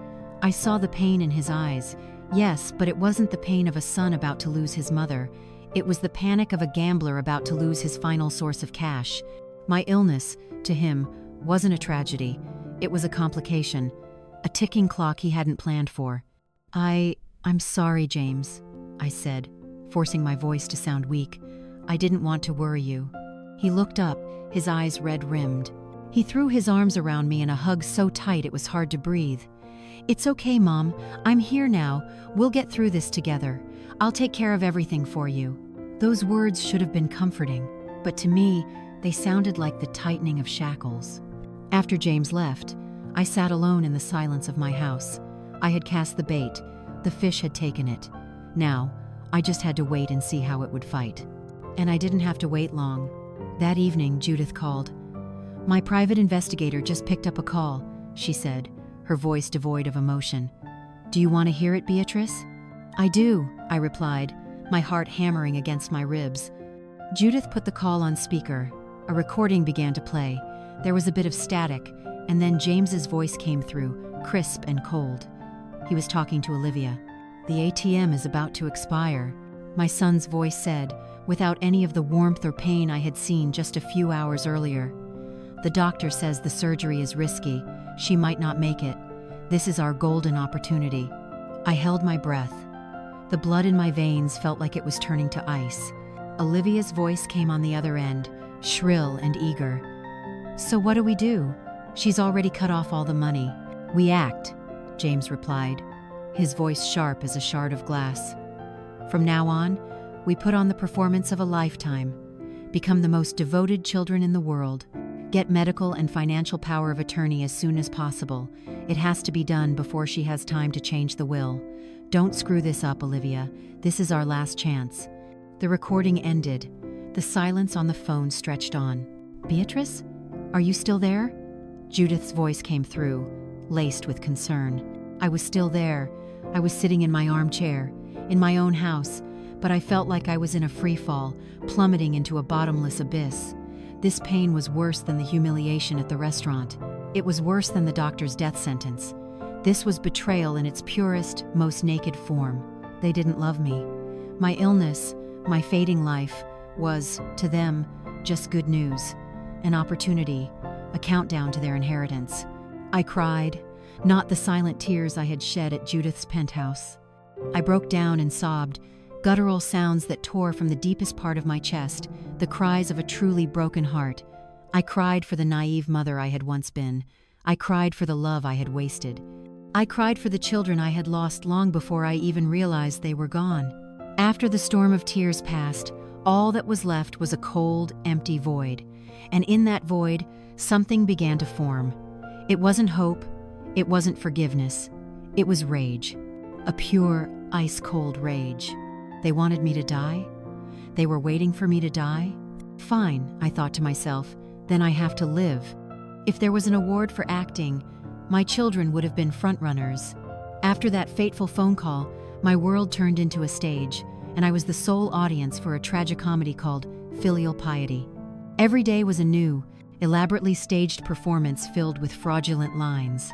I saw the pain in his eyes. Yes, but it wasn't the pain of a son about to lose his mother. It was the panic of a gambler about to lose his final source of cash. My illness, to him, wasn't a tragedy. It was a complication, a ticking clock he hadn't planned for. I'm sorry, James, I said, forcing my voice to sound weak. I didn't want to worry you. He looked up, his eyes red-rimmed. He threw his arms around me in a hug so tight it was hard to breathe. It's okay, Mom. I'm here now. We'll get through this together. I'll take care of everything for you. Those words should have been comforting, but to me, they sounded like the tightening of shackles. After James left, I sat alone in the silence of my house. I had cast the bait. The fish had taken it. Now, I just had to wait and see how it would fight. And I didn't have to wait long. That evening, Judith called. My private investigator just picked up a call, she said, her voice devoid of emotion. Do you want to hear it, Beatrice? I do, I replied, my heart hammering against my ribs. Judith put the call on speaker. A recording began to play. There was a bit of static, and then James's voice came through, crisp and cold. He was talking to Olivia. The ATM is about to expire, my son's voice said, without any of the warmth or pain I had seen just a few hours earlier. The doctor says the surgery is risky. She might not make it. This is our golden opportunity. I held my breath. The blood in my veins felt like it was turning to ice. Olivia's voice came on the other end, shrill and eager. So what do we do? She's already cut off all the money. We act, James replied, his voice sharp as a shard of glass. From now on, we put on the performance of a lifetime, become the most devoted children in the world, get medical and financial power of attorney as soon as possible. It has to be done before she has time to change the will. Don't screw this up, Olivia. This is our last chance. The recording ended. The silence on the phone stretched on. Beatrice? Are you still there? Judith's voice came through, laced with concern. I was still there. I was sitting in my armchair, in my own house, but I felt like I was in a free fall, plummeting into a bottomless abyss. This pain was worse than the humiliation at the restaurant. It was worse than the doctor's death sentence. This was betrayal in its purest, most naked form. They didn't love me. My illness, my fading life, was, to them, just good news. An opportunity, a countdown to their inheritance. I cried, not the silent tears I had shed at Judith's penthouse. I broke down and sobbed, guttural sounds that tore from the deepest part of my chest, the cries of a truly broken heart. I cried for the naive mother I had once been. I cried for the love I had wasted. I cried for the children I had lost long before I even realized they were gone. After the storm of tears passed, all that was left was a cold, empty void. And in that void, something began to form. It wasn't hope. It wasn't forgiveness. It was rage. A pure, ice-cold rage. They wanted me to die? They were waiting for me to die? Fine, I thought to myself, then I have to live. If there was an award for acting, my children would have been frontrunners. After that fateful phone call, my world turned into a stage, and I was the sole audience for a tragicomedy called Filial Piety. Every day was a new, elaborately staged performance filled with fraudulent lines.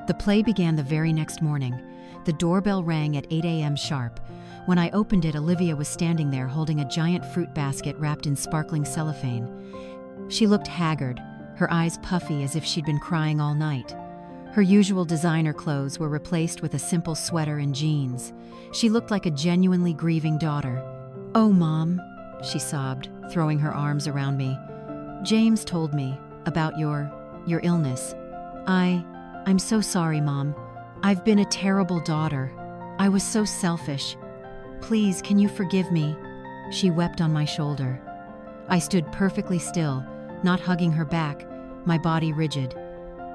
The play began the very next morning. The doorbell rang at 8 a.m. sharp. When I opened it, Olivia was standing there holding a giant fruit basket wrapped in sparkling cellophane. She looked haggard, her eyes puffy as if she'd been crying all night. Her usual designer clothes were replaced with a simple sweater and jeans. She looked like a genuinely grieving daughter. "Oh, Mom," she sobbed, throwing her arms around me. "James told me about your illness. I'm so sorry, Mom. I've been a terrible daughter. I was so selfish. Please, can you forgive me?" She wept on my shoulder. I stood perfectly still, not hugging her back, my body rigid.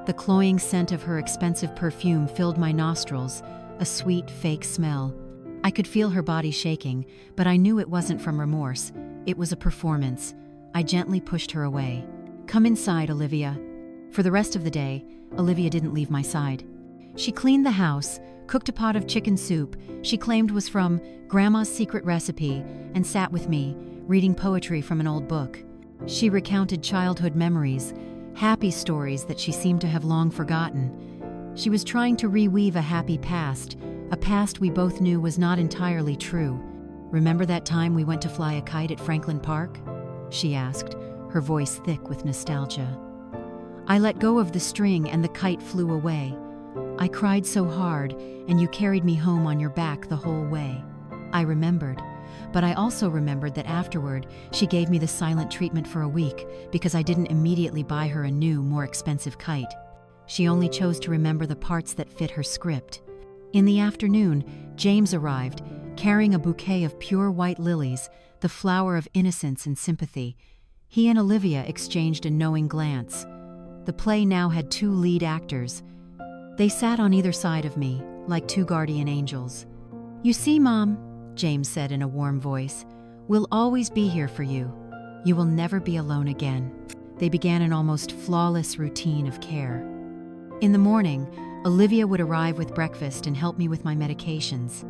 The cloying scent of her expensive perfume filled my nostrils, a sweet, fake smell. I could feel her body shaking, but I knew it wasn't from remorse. It was a performance. I gently pushed her away. "Come inside, Olivia." For the rest of the day, Olivia didn't leave my side. She cleaned the house, cooked a pot of chicken soup she claimed was from Grandma's secret recipe, and sat with me, reading poetry from an old book. She recounted childhood memories, happy stories that she seemed to have long forgotten. She was trying to reweave a happy past, a past we both knew was not entirely true. "Remember that time we went to fly a kite at Franklin Park?" she asked, her voice thick with nostalgia. "I let go of the string and the kite flew away. I cried so hard, and you carried me home on your back the whole way." I remembered, but I also remembered that afterward, she gave me the silent treatment for a week because I didn't immediately buy her a new, more expensive kite. She only chose to remember the parts that fit her script. In the afternoon, James arrived, carrying a bouquet of pure white lilies, the flower of innocence and sympathy. He and Olivia exchanged a knowing glance. The play now had 2 lead actors. They sat on either side of me, like 2 guardian angels. "You see, Mom," James said in a warm voice, "we'll always be here for you. You will never be alone again." They began an almost flawless routine of care. In the morning, Olivia would arrive with breakfast and help me with my medications.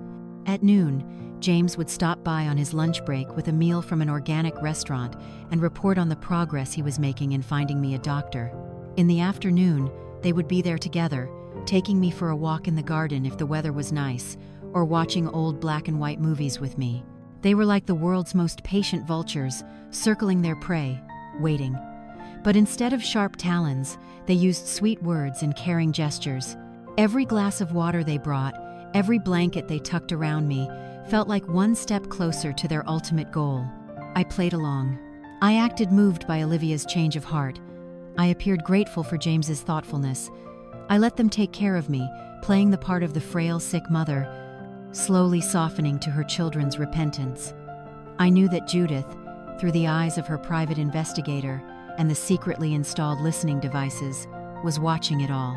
At noon, James would stop by on his lunch break with a meal from an organic restaurant and report on the progress he was making in finding me a doctor. In the afternoon, they would be there together, taking me for a walk in the garden if the weather was nice, or watching old black and white movies with me. They were like the world's most patient vultures, circling their prey, waiting. But instead of sharp talons, they used sweet words and caring gestures. Every glass of water they brought, every blanket they tucked around me, felt like one step closer to their ultimate goal. I played along. I acted moved by Olivia's change of heart. I appeared grateful for James's thoughtfulness. I let them take care of me, playing the part of the frail, sick mother, slowly softening to her children's repentance. I knew that Judith, through the eyes of her private investigator and the secretly installed listening devices, was watching it all.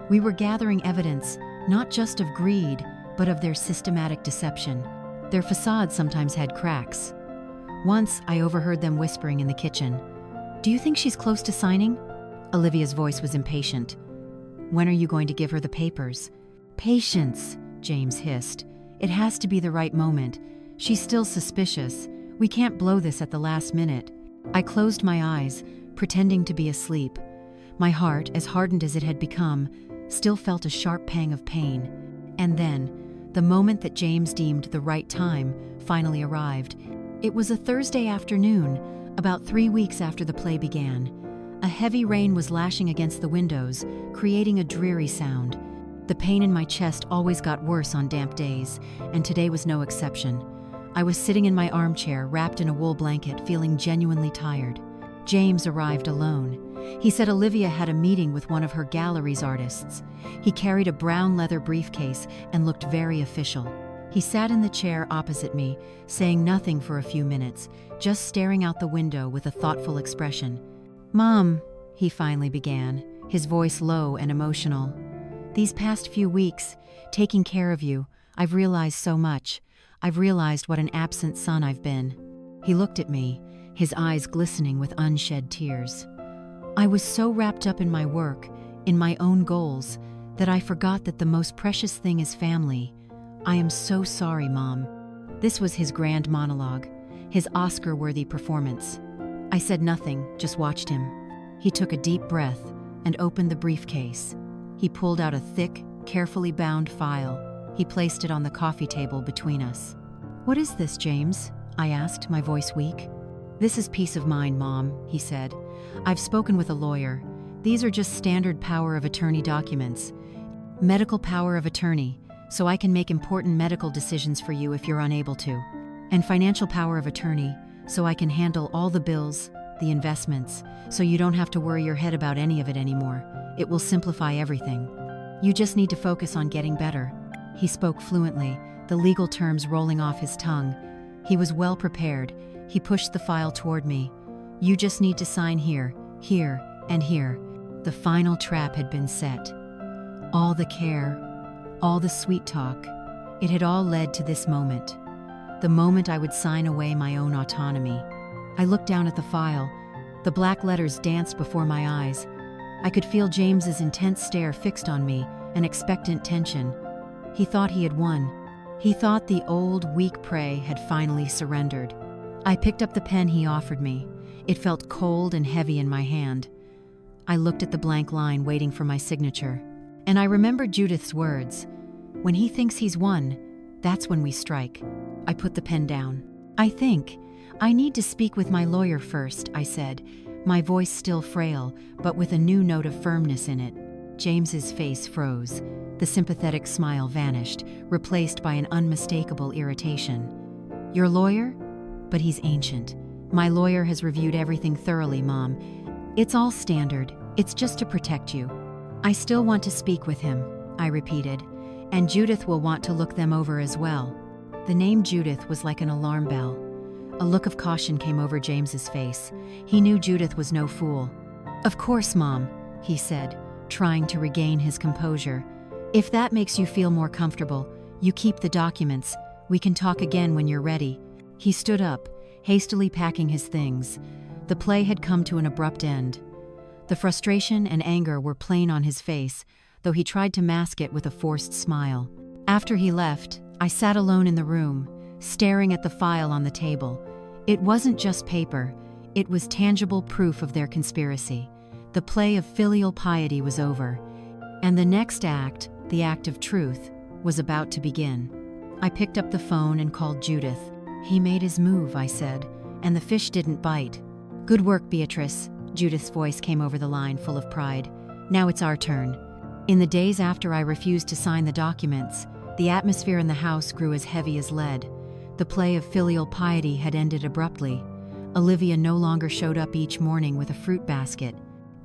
We were gathering evidence, not just of greed, but of their systematic deception. Their facade sometimes had cracks. Once, I overheard them whispering in the kitchen, "Do you think she's close to signing?" Olivia's voice was impatient. "When are you going to give her the papers?" "Patience," James hissed. "It has to be the right moment. She's still suspicious. We can't blow this at the last minute." I closed my eyes, pretending to be asleep. My heart, as hardened as it had become, still felt a sharp pang of pain. And then, the moment that James deemed the right time finally arrived. It was a Thursday afternoon, about 3 weeks after the play began. A heavy rain was lashing against the windows, creating a dreary sound. The pain in my chest always got worse on damp days, and today was no exception. I was sitting in my armchair, wrapped in a wool blanket, feeling genuinely tired. James arrived alone. He said Olivia had a meeting with one of her gallery's artists. He carried a brown leather briefcase and looked very official. He sat in the chair opposite me, saying nothing for a few minutes, just staring out the window with a thoughtful expression. "Mom," he finally began, his voice low and emotional. "These past few weeks, taking care of you, I've realized so much. I've realized what an absent son I've been." He looked at me, his eyes glistening with unshed tears. "I was so wrapped up in my work, in my own goals, that I forgot that the most precious thing is family. I am so sorry, Mom." This was his grand monologue, his Oscar-worthy performance. I said nothing, just watched him. He took a deep breath and opened the briefcase. He pulled out a thick, carefully bound file. He placed it on the coffee table between us. "What is this, James?" I asked, my voice weak. "This is peace of mind, Mom," he said. "I've spoken with a lawyer. These are just standard power of attorney documents. Medical power of attorney, so I can make important medical decisions for you if you're unable to. And financial power of attorney, so I can handle all the bills, the investments, so you don't have to worry your head about any of it anymore. It will simplify everything. You just need to focus on getting better." He spoke fluently, the legal terms rolling off his tongue. He was well prepared. He pushed the file toward me. "You just need to sign here, here, and here." The final trap had been set. All the care, all the sweet talk, it had all led to this moment. The moment I would sign away my own autonomy. I looked down at the file. The black letters danced before my eyes. I could feel James's intense stare fixed on me, an expectant tension. He thought he had won. He thought the old, weak prey had finally surrendered. I picked up the pen he offered me. It felt cold and heavy in my hand. I looked at the blank line, waiting for my signature. And I remembered Judith's words. When he thinks he's won, that's when we strike. I put the pen down. I need to speak with my lawyer first, I said, my voice still frail, but with a new note of firmness in it. James's face froze. The sympathetic smile vanished, replaced by an unmistakable irritation. Your lawyer? But he's ancient. My lawyer has reviewed everything thoroughly, Mom. It's all standard. It's just to protect you. I still want to speak with him, I repeated, and Judith will want to look them over as well. The name Judith was like an alarm bell. A look of caution came over James's face. He knew Judith was no fool. Of course, Mom, he said, trying to regain his composure. If that makes you feel more comfortable, you keep the documents. We can talk again when you're ready. He stood up, hastily packing his things. The play had come to an abrupt end. The frustration and anger were plain on his face, though he tried to mask it with a forced smile. After he left, I sat alone in the room, staring at the file on the table. It wasn't just paper, it was tangible proof of their conspiracy. The play of filial piety was over, and the next act, the act of truth, was about to begin. I picked up the phone and called Judith. He made his move, I said, and the fish didn't bite. Good work, Beatrice. Judith's voice came over the line, full of pride. Now it's our turn. In the days after I refused to sign the documents, the atmosphere in the house grew as heavy as lead. The play of filial piety had ended abruptly. Olivia no longer showed up each morning with a fruit basket.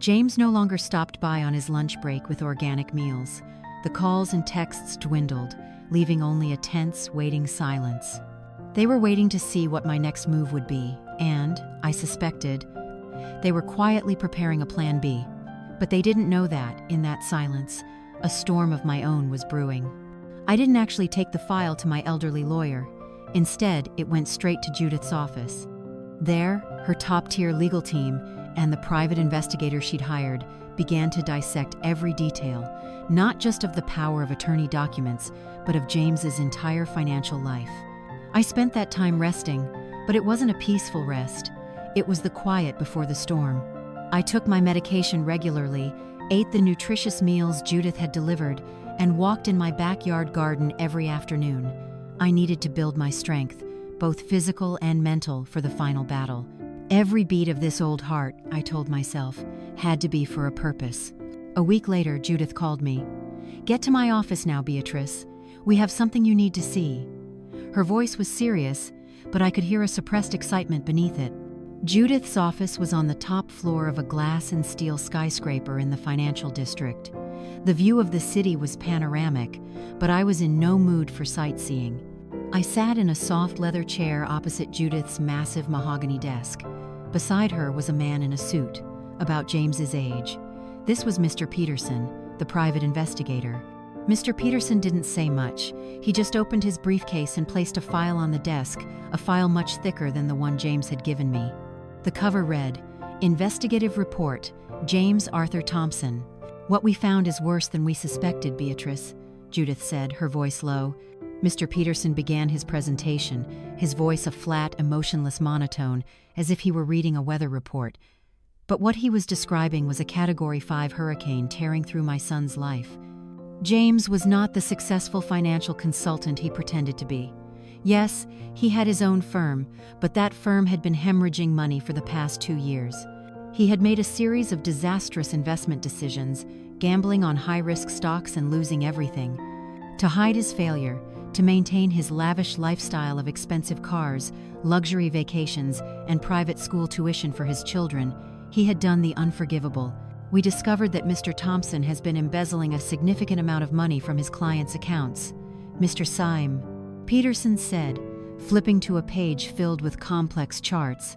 James no longer stopped by on his lunch break with organic meals. The calls and texts dwindled, leaving only a tense, waiting silence. They were waiting to see what my next move would be, and, I suspected, they were quietly preparing a plan B. But they didn't know that, in that silence, a storm of my own was brewing. I didn't actually take the file to my elderly lawyer. Instead, it went straight to Judith's office. There, her top-tier legal team and the private investigator she'd hired began to dissect every detail, not just of the power of attorney documents, but of James's entire financial life. I spent that time resting, but it wasn't a peaceful rest. It was the quiet before the storm. I took my medication regularly, ate the nutritious meals Judith had delivered, and walked in my backyard garden every afternoon. I needed to build my strength, both physical and mental, for the final battle. Every beat of this old heart, I told myself, had to be for a purpose. A week later, Judith called me. Get to my office now, Beatrice. We have something you need to see. Her voice was serious, but I could hear a suppressed excitement beneath it. Judith's office was on the top floor of a glass and steel skyscraper in the financial district. The view of the city was panoramic, but I was in no mood for sightseeing. I sat in a soft leather chair opposite Judith's massive mahogany desk. Beside her was a man in a suit, about James's age. This was Mr. Peterson, the private investigator. Mr. Peterson didn't say much. He just opened his briefcase and placed a file on the desk, a file much thicker than the one James had given me. The cover read, Investigative Report, James Arthur Thompson. What we found is worse than we suspected, Beatrice, Judith said, her voice low. Mr. Peterson began his presentation, his voice a flat, emotionless monotone, as if he were reading a weather report. But what he was describing was a Category 5 hurricane tearing through my son's life. James was not the successful financial consultant he pretended to be. Yes, he had his own firm, but that firm had been hemorrhaging money for the past 2 years. He had made a series of disastrous investment decisions, gambling on high-risk stocks and losing everything. To hide his failure, to maintain his lavish lifestyle of expensive cars, luxury vacations, and private school tuition for his children, he had done the unforgivable. We discovered that Mr. Thompson has been embezzling a significant amount of money from his clients' accounts. Mr. Syme, Peterson said, flipping to a page filled with complex charts.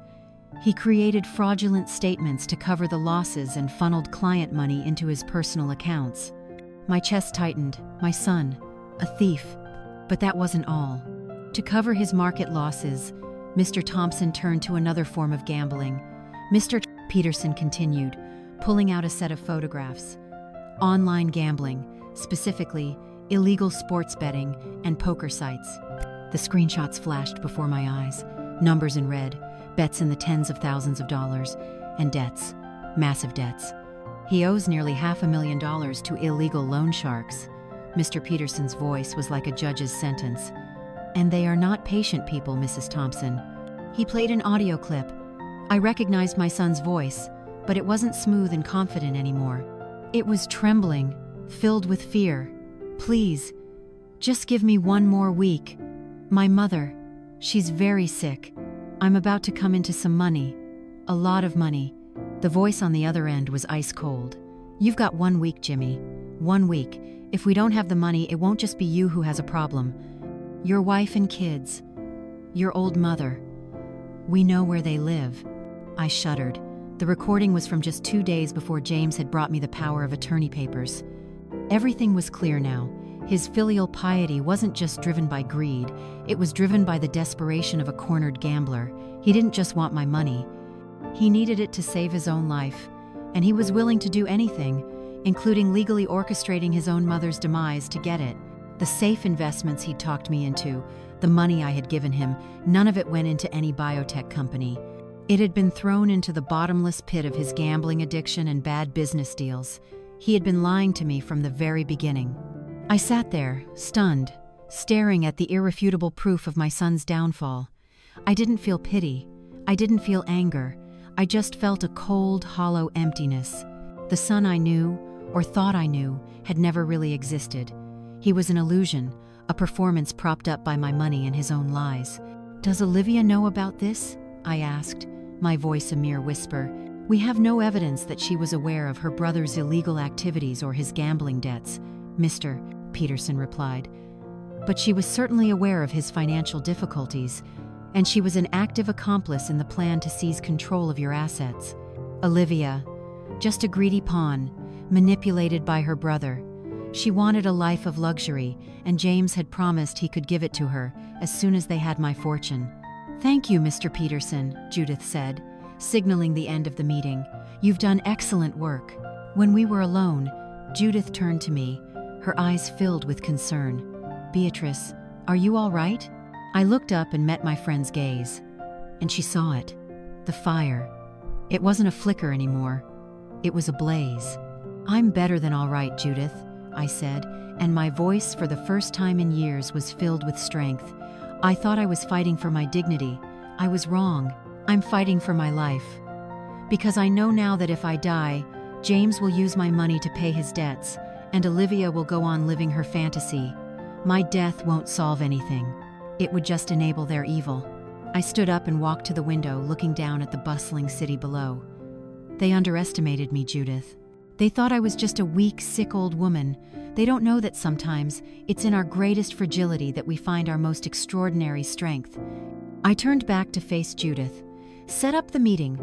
He created fraudulent statements to cover the losses and funneled client money into his personal accounts. My chest tightened. My son, a thief. But that wasn't all. To cover his market losses, Mr. Thompson turned to another form of gambling. Mr. Peterson continued, pulling out a set of photographs. Online gambling, specifically illegal sports betting and poker sites. The screenshots flashed before my eyes, numbers in red, bets in the tens of thousands of dollars, and debts, massive debts. He owes nearly $500,000 to illegal loan sharks. Mr. Peterson's voice was like a judge's sentence. "And they are not patient people, Mrs. Thompson." He played an audio clip. I recognized my son's voice, but it wasn't smooth and confident anymore. It was trembling, filled with fear. "Please, just give me one more week. My mother, she's very sick. I'm about to come into some money. A lot of money." The voice on the other end was ice cold. "You've got 1 week, Jimmy. 1 week. If we don't have the money, it won't just be you who has a problem. Your wife and kids. Your old mother. We know where they live." I shuddered. The recording was from just 2 days before James had brought me the power of attorney papers. Everything was clear now. His filial piety wasn't just driven by greed, it was driven by the desperation of a cornered gambler. He didn't just want my money. He needed it to save his own life, and he was willing to do anything, including legally orchestrating his own mother's demise to get it. The safe investments he'd talked me into, the money I had given him, none of it went into any biotech company. It had been thrown into the bottomless pit of his gambling addiction and bad business deals. He had been lying to me from the very beginning. I sat there, stunned, staring at the irrefutable proof of my son's downfall. I didn't feel pity. I didn't feel anger. I just felt a cold, hollow emptiness. The son I knew, or thought I knew, had never really existed. He was an illusion, a performance propped up by my money and his own lies. "Does Olivia know about this?" I asked, my voice a mere whisper. "We have no evidence that she was aware of her brother's illegal activities or his gambling debts," Mr. Peterson replied. "But she was certainly aware of his financial difficulties, and she was an active accomplice in the plan to seize control of your assets. Olivia, just a greedy pawn, manipulated by her brother. She wanted a life of luxury, and James had promised he could give it to her as soon as they had my fortune." "Thank you, Mr. Peterson," Judith said, signaling the end of the meeting. "You've done excellent work." When we were alone, Judith turned to me, her eyes filled with concern. "Beatrice, are you all right?" I looked up and met my friend's gaze, and she saw it. The fire. It wasn't a flicker anymore. It was a blaze. "I'm better than all right, Judith," I said, and my voice for the first time in years was filled with strength. "I thought I was fighting for my dignity. I was wrong. I'm fighting for my life. Because I know now that if I die, James will use my money to pay his debts, and Olivia will go on living her fantasy. My death won't solve anything. It would just enable their evil." I stood up and walked to the window, looking down at the bustling city below. "They underestimated me, Judith. They thought I was just a weak, sick old woman. They don't know that sometimes it's in our greatest fragility that we find our most extraordinary strength." I turned back to face Judith. "Set up the meeting.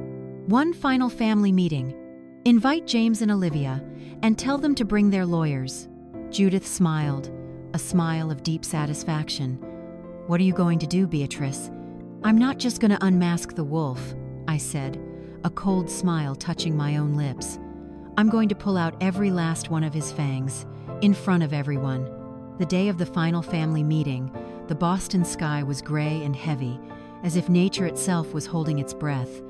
One final family meeting. Invite James and Olivia, and tell them to bring their lawyers." Judith smiled, a smile of deep satisfaction. "What are you going to do, Beatrice?" "I'm not just going to unmask the wolf," I said, a cold smile touching my own lips. "I'm going to pull out every last one of his fangs, in front of everyone." The day of the final family meeting, the Boston sky was gray and heavy, as if nature itself was holding its breath.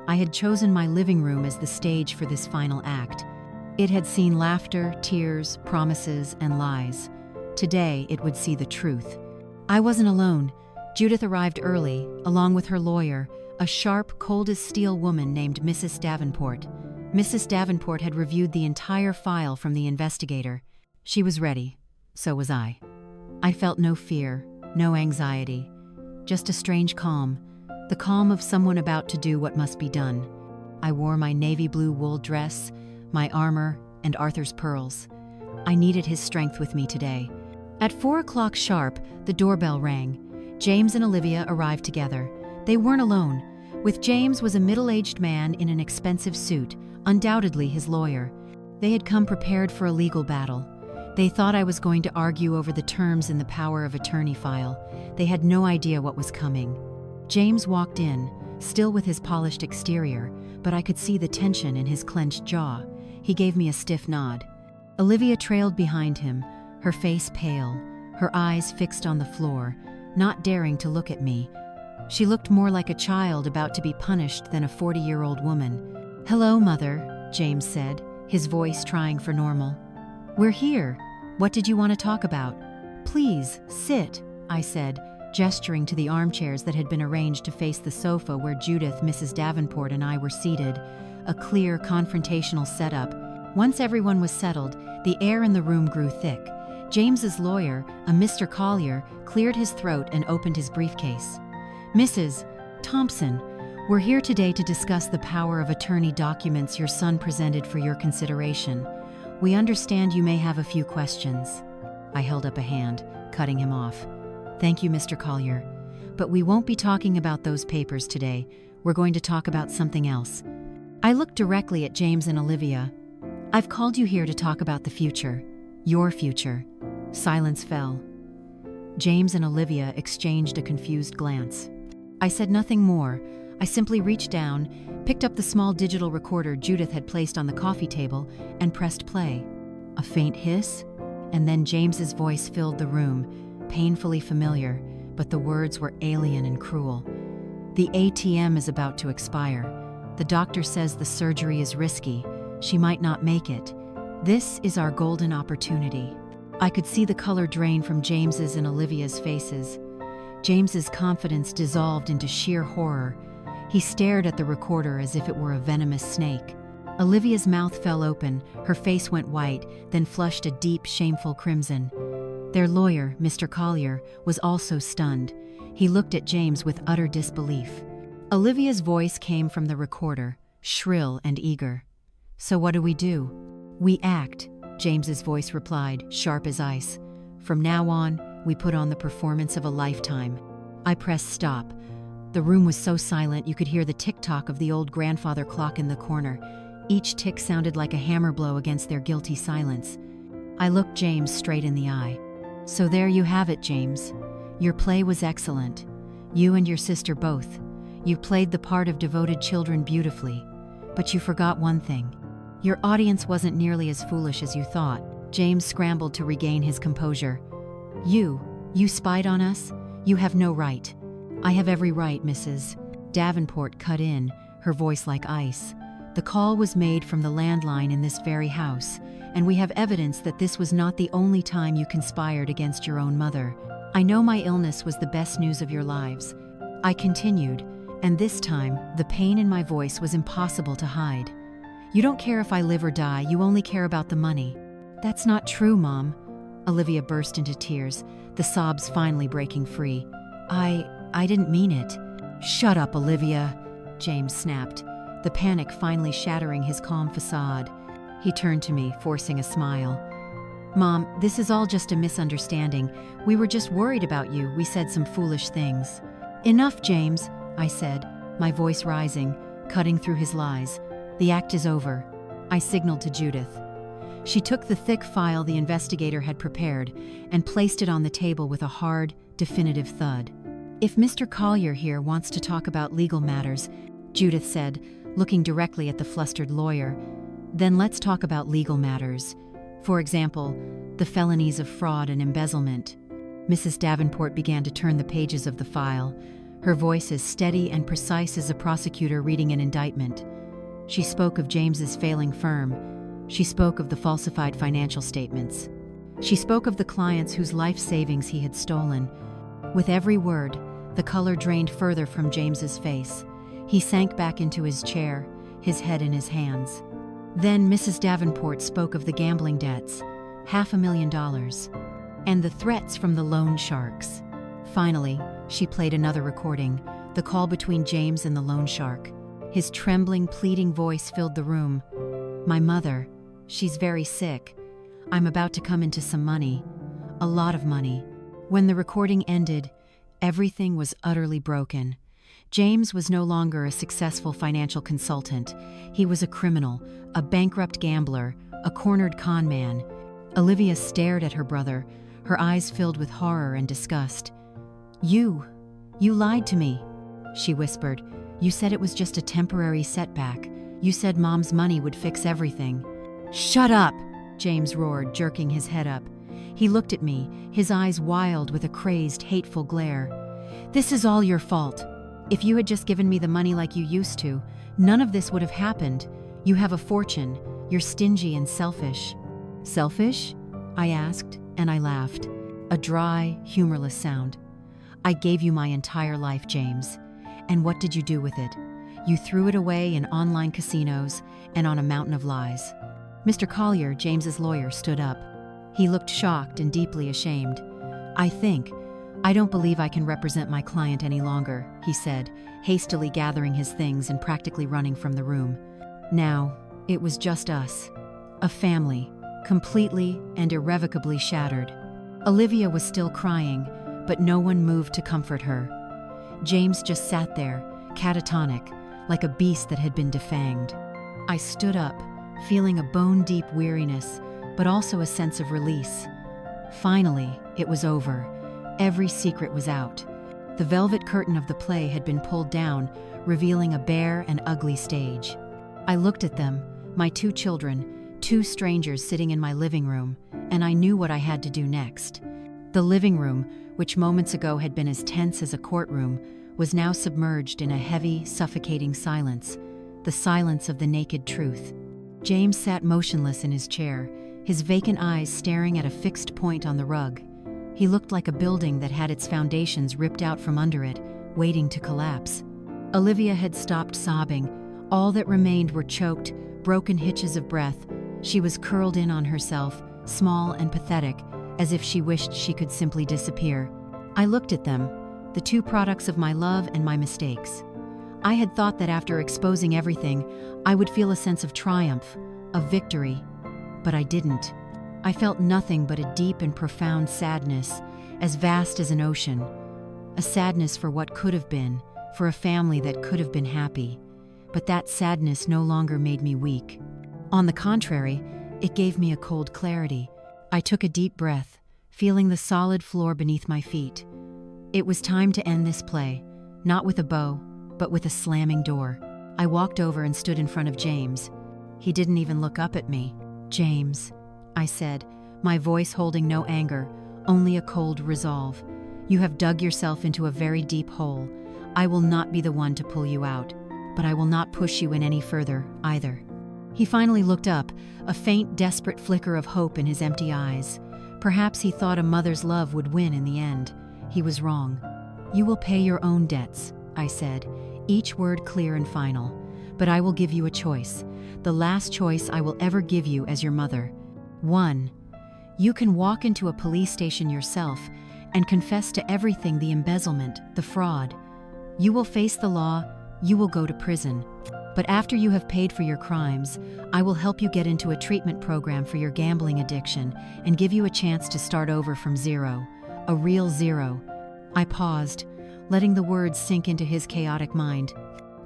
I had chosen my living room as the stage for this final act. It had seen laughter, tears, promises, and lies. Today, it would see the truth. I wasn't alone. Judith arrived early, along with her lawyer, a sharp, cold-as-steel woman named Mrs. Davenport. Mrs. Davenport had reviewed the entire file from the investigator. She was ready. So was I. I felt no fear, no anxiety, just a strange calm, the calm of someone about to do what must be done. I wore my navy blue wool dress, my armor, and Arthur's pearls. I needed his strength with me today. At 4 o'clock sharp, the doorbell rang. James and Olivia arrived together. They weren't alone. With James was a middle-aged man in an expensive suit, undoubtedly his lawyer. They had come prepared for a legal battle. They thought I was going to argue over the terms in the power of attorney file. They had no idea what was coming. James walked in, still with his polished exterior, but I could see the tension in his clenched jaw. He gave me a stiff nod. Olivia trailed behind him, her face pale, her eyes fixed on the floor, not daring to look at me. She looked more like a child about to be punished than a 40-year-old woman. "Hello, Mother," James said, his voice trying for normal. "We're here. What did you want to talk about? Please, sit, I said, gesturing to the armchairs that had been arranged to face the sofa where Judith, Mrs. Davenport, and I were seated, a clear, confrontational setup. Once everyone was settled, the air in the room grew thick. James's lawyer, a Mr. Collier, cleared his throat and opened his briefcase. Mrs. Thompson, we're here today to discuss the power of attorney documents your son presented for your consideration. We understand you may have a few questions. I held up a hand, cutting him off. Thank you, Mr. Collier. But we won't be talking about those papers today. We're going to talk about something else. I looked directly at James and Olivia. I've called you here to talk about the future. Your future. Silence fell. James and Olivia exchanged a confused glance. I said nothing more. I simply reached down, picked up the small digital recorder Judith had placed on the coffee table, and pressed play. A faint hiss, and then James's voice filled the room, painfully familiar, but the words were alien and cruel. The ATM is about to expire. The doctor says the surgery is risky. She might not make it. This is our golden opportunity. I could see the color drain from James's and Olivia's faces. James's confidence dissolved into sheer horror. He stared at the recorder as if it were a venomous snake. Olivia's mouth fell open, her face went white, then flushed a deep, shameful crimson. Their lawyer, Mr. Collier, was also stunned. He looked at James with utter disbelief. Olivia's voice came from the recorder, shrill and eager. So what do? We act, James's voice replied, sharp as ice. From now on, we put on the performance of a lifetime. I pressed stop. The room was so silent you could hear the tick-tock of the old grandfather clock in the corner. Each tick sounded like a hammer blow against their guilty silence. I looked James straight in the eye. So there you have it, James. Your play was excellent. You and your sister both. You played the part of devoted children beautifully. But you forgot one thing. Your audience wasn't nearly as foolish as you thought. James scrambled to regain his composure. You spied on us? You have no right. I have every right, Mrs. Davenport cut in, her voice like ice. The call was made from the landline in this very house, and we have evidence that this was not the only time you conspired against your own mother. I know my illness was the best news of your lives. I continued, and this time, the pain in my voice was impossible to hide. You don't care if I live or die, you only care about the money. That's not true, Mom. Olivia burst into tears, the sobs finally breaking free. I didn't mean it. Shut up, Olivia, James snapped, the panic finally shattering his calm facade. He turned to me, forcing a smile. Mom, this is all just a misunderstanding. We were just worried about you. We said some foolish things. Enough, James, I said, my voice rising, cutting through his lies. The act is over. I signaled to Judith. She took the thick file the investigator had prepared and placed it on the table with a hard, definitive thud. If Mr. Collier here wants to talk about legal matters, Judith said, looking directly at the flustered lawyer, then let's talk about legal matters. For example, the felonies of fraud and embezzlement. Mrs. Davenport began to turn the pages of the file, her voice as steady and precise as a prosecutor reading an indictment. She spoke of James's failing firm. She spoke of the falsified financial statements. She spoke of the clients whose life savings he had stolen. With every word, the color drained further from James's face. He sank back into his chair, his head in his hands. Then Mrs. Davenport spoke of the gambling debts, $500,000, and the threats from the loan sharks. Finally, she played another recording, the call between James and the loan shark. His trembling, pleading voice filled the room. My mother, she's very sick. I'm about to come into some money, a lot of money. When the recording ended, everything was utterly broken. James was no longer a successful financial consultant. He was a criminal, a bankrupt gambler, a cornered con man. Olivia stared at her brother, her eyes filled with horror and disgust. You lied to me, she whispered. You said it was just a temporary setback. You said Mom's money would fix everything. Shut up, James roared, jerking his head up. He looked at me, his eyes wild with a crazed, hateful glare. This is all your fault. If you had just given me the money like you used to, none of this would have happened. You have a fortune. You're stingy and selfish. Selfish? I asked, and I laughed. A dry, humorless sound. I gave you my entire life, James. And what did you do with it? You threw it away in online casinos and on a mountain of lies. Mr. Collier, James's lawyer, stood up. He looked shocked and deeply ashamed. I don't believe I can represent my client any longer, he said, hastily gathering his things and practically running from the room. Now, it was just us. A family, completely and irrevocably shattered. Olivia was still crying, but no one moved to comfort her. James just sat there, catatonic, like a beast that had been defanged. I stood up, feeling a bone-deep weariness, but also a sense of release. Finally, it was over. Every secret was out. The velvet curtain of the play had been pulled down, revealing a bare and ugly stage. I looked at them, my 2 children, 2 strangers sitting in my living room, and I knew what I had to do next. The living room, which moments ago had been as tense as a courtroom, was now submerged in a heavy, suffocating silence, the silence of the naked truth. James sat motionless in his chair, his vacant eyes staring at a fixed point on the rug. He looked like a building that had its foundations ripped out from under it, waiting to collapse. Olivia had stopped sobbing. All that remained were choked, broken hitches of breath. She was curled in on herself, small and pathetic, as if she wished she could simply disappear. I looked at them, the 2 products of my love and my mistakes. I had thought that after exposing everything, I would feel a sense of triumph, of victory. But I didn't. I felt nothing but a deep and profound sadness, as vast as an ocean. A sadness for what could have been, for a family that could have been happy. But that sadness no longer made me weak. On the contrary, it gave me a cold clarity. I took a deep breath, feeling the solid floor beneath my feet. It was time to end this play, not with a bow, but with a slamming door. I walked over and stood in front of James. He didn't even look up at me. "James," I said, my voice holding no anger, only a cold resolve. "You have dug yourself into a very deep hole. I will not be the one to pull you out, but I will not push you in any further, either." He finally looked up, a faint, desperate flicker of hope in his empty eyes. Perhaps he thought a mother's love would win in the end. He was wrong. "You will pay your own debts," I said, each word clear and final. "But I will give you a choice, the last choice I will ever give you as your mother. 1. You can walk into a police station yourself and confess to everything, the embezzlement, the fraud. You will face the law, you will go to prison. But after you have paid for your crimes, I will help you get into a treatment program for your gambling addiction and give you a chance to start over from zero, a real zero." I paused, letting the words sink into his chaotic mind.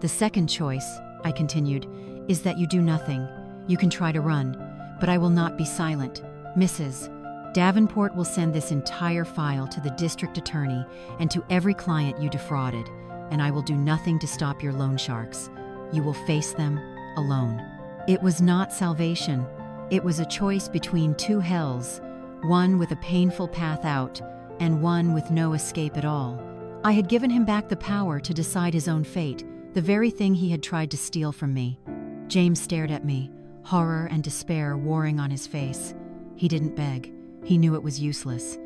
"The second choice," I continued, "is that you do nothing. You can try to run, but I will not be silent. Mrs. Davenport will send this entire file to the district attorney and to every client you defrauded, and I will do nothing to stop your loan sharks. You will face them alone." It was not salvation. It was a choice between 2 hells, one with a painful path out and one with no escape at all. I had given him back the power to decide his own fate, the very thing he had tried to steal from me. James stared at me, horror and despair warring on his face. He didn't beg. He knew it was useless.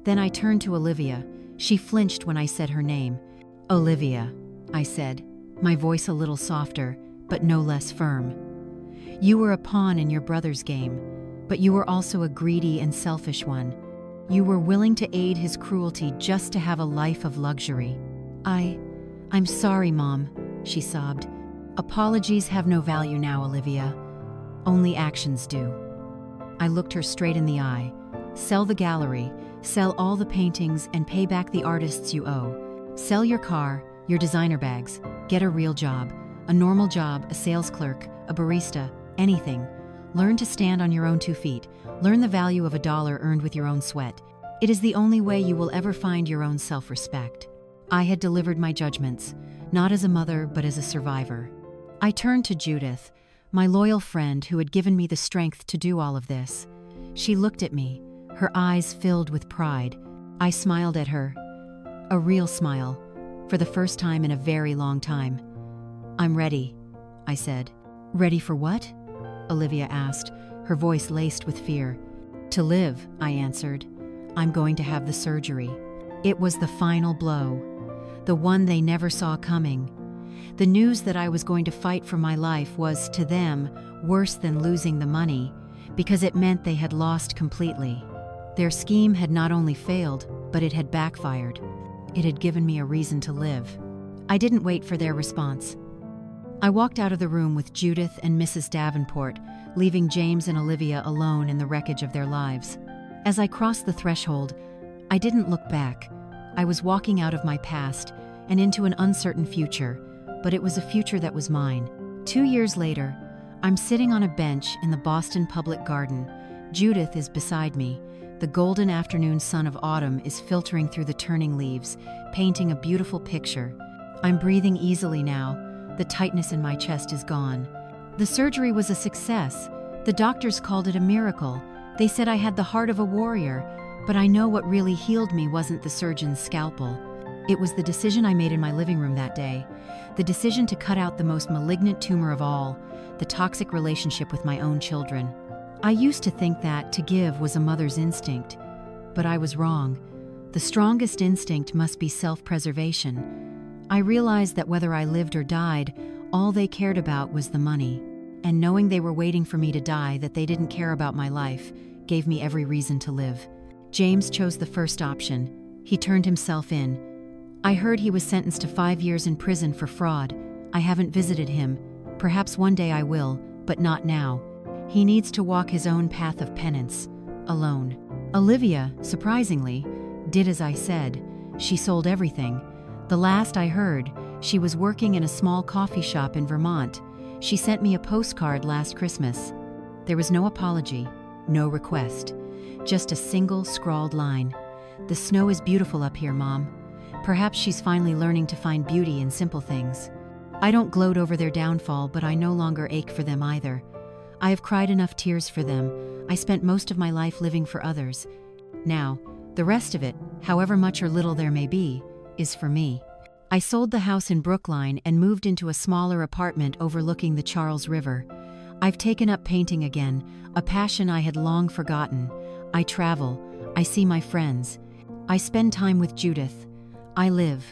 Then I turned to Olivia. She flinched when I said her name. "Olivia," I said, my voice a little softer, but no less firm. "You were a pawn in your brother's game, but you were also a greedy and selfish one. You were willing to aid his cruelty just to have a life of luxury." I'm sorry, Mom," she sobbed. "Apologies have no value now, Olivia. Only actions do." I looked her straight in the eye. "Sell the gallery, sell all the paintings, and pay back the artists you owe. Sell your car, your designer bags, get a real job, a normal job, a sales clerk, a barista, anything. Learn to stand on your own 2 feet. Learn the value of $1 earned with your own sweat. It is the only way you will ever find your own self-respect." I had delivered my judgments, not as a mother, but as a survivor. I turned to Judith, my loyal friend who had given me the strength to do all of this. She looked at me, her eyes filled with pride. I smiled at her. A real smile, for the first time in a very long time. "I'm ready," I said. "Ready for what?" Olivia asked, her voice laced with fear. To live, I answered. I'm going to have the surgery. It was the final blow, the one they never saw coming. The news that I was going to fight for my life was, to them, worse than losing the money, because it meant they had lost completely. Their scheme had not only failed, but it had backfired. It had given me a reason to live. I didn't wait for their response. I walked out of the room with Judith and Mrs. Davenport, leaving James and Olivia alone in the wreckage of their lives. As I crossed the threshold, I didn't look back. I was walking out of my past and into an uncertain future, but it was a future that was mine. 2 years later, I'm sitting on a bench in the Boston Public Garden. Judith is beside me. The golden afternoon sun of autumn is filtering through the turning leaves, painting a beautiful picture. I'm breathing easily now. The tightness in my chest is gone. The surgery was a success. The doctors called it a miracle. They said I had the heart of a warrior, but I know what really healed me wasn't the surgeon's scalpel. It was the decision I made in my living room that day. The decision to cut out the most malignant tumor of all, the toxic relationship with my own children. I used to think that to give was a mother's instinct, but I was wrong. The strongest instinct must be self-preservation. I realized that whether I lived or died, all they cared about was the money. And knowing they were waiting for me to die, that they didn't care about my life, gave me every reason to live. James chose the first option. He turned himself in. I heard he was sentenced to 5 years in prison for fraud. I haven't visited him. Perhaps one day I will, but not now. He needs to walk his own path of penance, alone. Olivia, surprisingly, did as I said. She sold everything. The last I heard, she was working in a small coffee shop in Vermont. She sent me a postcard last Christmas. There was no apology, no request, just a single scrawled line. "The snow is beautiful up here, Mom." Perhaps she's finally learning to find beauty in simple things. I don't gloat over their downfall, but I no longer ache for them either. I have cried enough tears for them. I spent most of my life living for others. Now, the rest of it, however much or little there may be, is for me. I sold the house in Brookline and moved into a smaller apartment overlooking the Charles River. I've taken up painting again, a passion I had long forgotten. I travel. I see my friends. I spend time with Judith. I live.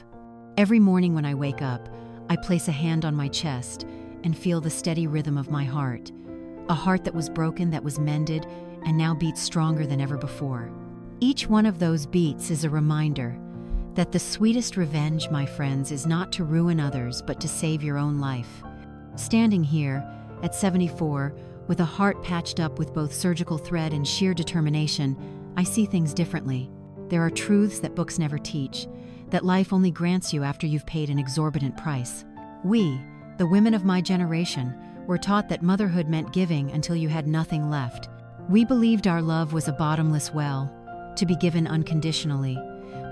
Every morning when I wake up, I place a hand on my chest and feel the steady rhythm of my heart. A heart that was broken, that was mended, and now beats stronger than ever before. Each one of those beats is a reminder that the sweetest revenge, my friends, is not to ruin others, but to save your own life. Standing here, at 74, with a heart patched up with both surgical thread and sheer determination, I see things differently. There are truths that books never teach, that life only grants you after you've paid an exorbitant price. We, the women of my generation, were taught that motherhood meant giving until you had nothing left. We believed our love was a bottomless well, to be given unconditionally.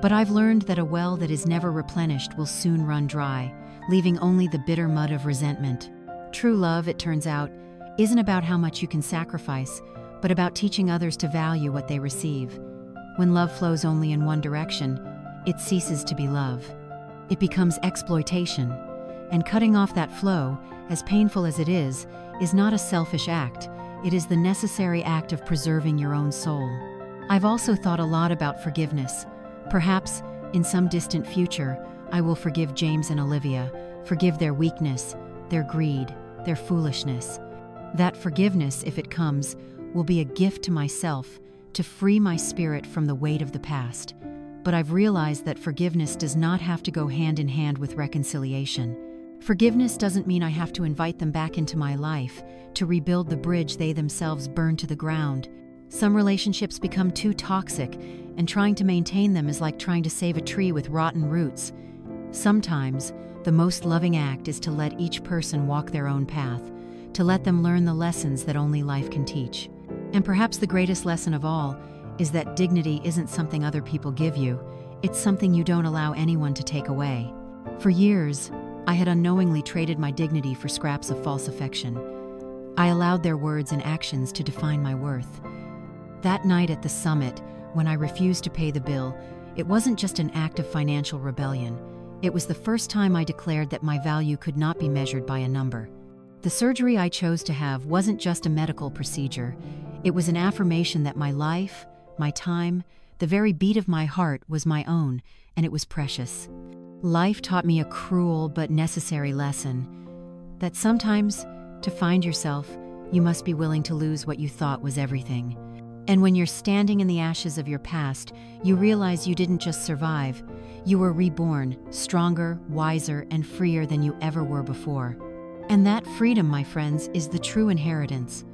But I've learned that a well that is never replenished will soon run dry, leaving only the bitter mud of resentment. True love, it turns out, isn't about how much you can sacrifice, but about teaching others to value what they receive. When love flows only in one direction, it ceases to be love. It becomes exploitation. And cutting off that flow, as painful as it is not a selfish act. It is the necessary act of preserving your own soul. I've also thought a lot about forgiveness. Perhaps, in some distant future, I will forgive James and Olivia, forgive their weakness, their greed, their foolishness. That forgiveness, if it comes, will be a gift to myself, to free my spirit from the weight of the past. But I've realized that forgiveness does not have to go hand in hand with reconciliation. Forgiveness doesn't mean I have to invite them back into my life, to rebuild the bridge they themselves burned to the ground. Some relationships become too toxic, and trying to maintain them is like trying to save a tree with rotten roots. Sometimes, the most loving act is to let each person walk their own path, to let them learn the lessons that only life can teach. And perhaps the greatest lesson of all is that dignity isn't something other people give you, it's something you don't allow anyone to take away. For years, I had unknowingly traded my dignity for scraps of false affection. I allowed their words and actions to define my worth. That night at the summit, when I refused to pay the bill, it wasn't just an act of financial rebellion. It was the first time I declared that my value could not be measured by a number. The surgery I chose to have wasn't just a medical procedure. It was an affirmation that my life, my time, the very beat of my heart was my own, and it was precious. Life taught me a cruel but necessary lesson, that sometimes, to find yourself, you must be willing to lose what you thought was everything. And when you're standing in the ashes of your past, you realize you didn't just survive, you were reborn, stronger, wiser, and freer than you ever were before. And that freedom, my friends, is the true inheritance.